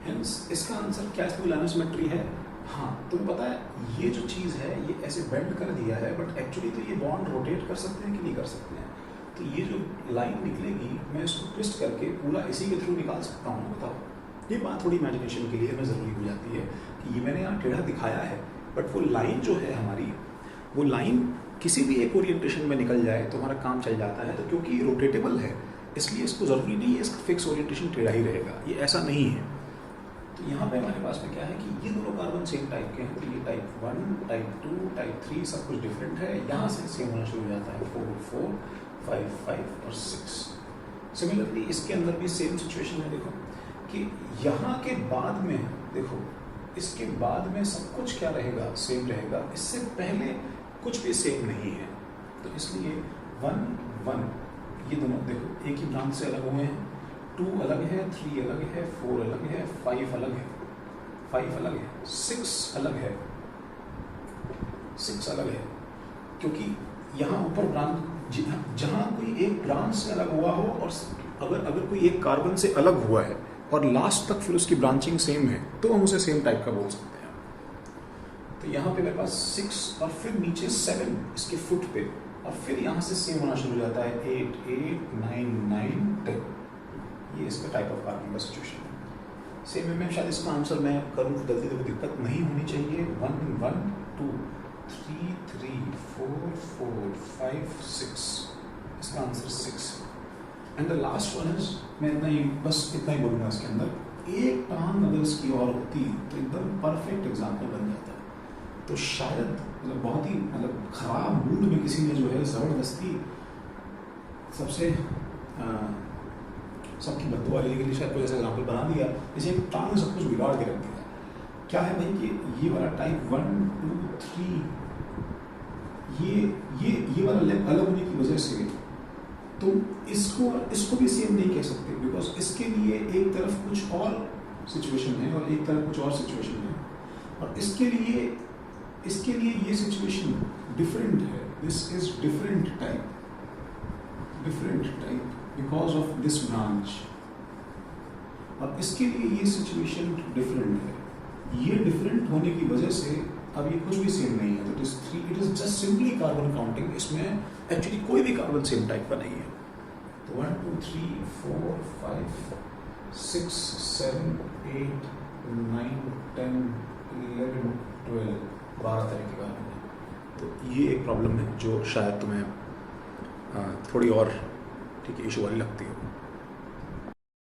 हेंस इसका आंसर क्या इसमें लाइन ऑफ सिमेट्री है। हाँ, तुम्हें पता है ये जो चीज़ है ये ऐसे बेंड कर दिया है, बट एक्चुअली तो ये बॉन्ड रोटेट कर सकते हैं कि नहीं कर सकते हैं। तो ये जो लाइन निकलेगी, मैं इसको ट्विस्ट करके पूरा इसी के थ्रू निकाल सकता हूँ। बताओ, ये बात थोड़ी इमेजिनेशन के लिए हमें ज़रूरी हो जाती है कि ये मैंने यहाँ टेढ़ा दिखाया है, बट वो लाइन जो है हमारी, वो लाइन किसी भी एक ओरिएंटेशन में निकल जाए तो हमारा काम चल जाता है। तो क्योंकि रोटेटेबल है, इसलिए इसको ज़रूरी नहीं है इसका फिक्स ओरिएंटेशन टेढ़ा ही रहेगा, ये ऐसा नहीं है। तो यहाँ पे हमारे पास में क्या है कि ये दोनों कार्बन सेम टाइप के हैं, तो ये टाइप 1 टाइप 2 टाइप 3 सब कुछ डिफरेंट है। यहाँ से सेम होना शुरू हो जाता है, 4 4 5 5 और 6। सिमिलरली इसके अंदर भी सेम सिचुएशन है। देखो कि यहाँ के बाद में, देखो इसके बाद में सब कुछ क्या रहेगा, सेम रहेगा। इससे पहले कुछ भी सेम नहीं है, तो इसलिए 1 1, ये दोनों देखो एक ही ब्रांच से अलग हुए हैं। 2 अलग है, 3 अलग है, 4 अलग है, 5 अलग है, 5 अलग है, 6 अलग है, 6 अलग है। क्योंकि यहाँ ऊपर ब्रांच, जहाँ कोई एक ब्रांच से अलग हुआ हो, और अगर कोई एक कार्बन से अलग हुआ है और लास्ट तक फिर उसकी ब्रांचिंग सेम है, तो हम उसे सेम टाइप का बोल सकते हैं। तो यहाँ पे मेरे पास 6 और फिर नीचे 7 इसके फुट पे, और फिर यहाँ से सेम होना शुरू हो जाता है 8 8 9 9 10। ये इसका टाइप ऑफ कार्बन का सिचुएशन है। सेम में शायद इसका आंसर मैं करूँ तो गलती तो दिक्कत नहीं होनी चाहिए। 1 1 2 3 3 4 4 5 6, इसका answer 6। And the last one is, मैं इतना ही बोलूँगा इसके अंदर, एक टांग अगर इसकी और होती तो एकदम परफेक्ट एग्जाम्पल बन जाता। तो शायद बहुत ही खराब मूड में किसी ने जो है ज़बरदस्ती सबकी बददुआ लेने के लिए शायद कोई ऐसा एग्जाम्पल बना दिया, जैसे एक टांग में सब कुछ बिगाड़ के रख दिया। क्या है भाई कि ये वाला टाइप 1 2 3, ये वाला लेग अलग होने की वजह से तुम इसको भी सेम नहीं कह सकते, बिकॉज इसके लिए एक तरफ कुछ और सिचुएशन है और एक तरफ कुछ और सिचुएशन है, और इसके लिए ये सिचुएशन डिफरेंट है। This is different type because of this branch, और इसके लिए ये सिचुएशन डिफरेंट है। ये डिफरेंट होने की वजह से अब ये कुछ भी सेम नहीं है। तो it is just simply carbon counting. इसमें एक्चुअली कोई भी कार्बन सेम टाइप का नहीं है। तो 1 2 3 4 5 6 7 8 9 10 11 12, 12 तरह के कार्बन है। तो ये एक प्रॉब्लम है जो शायद तुम्हें थोड़ी और ठीक है इशू वाली लगती है।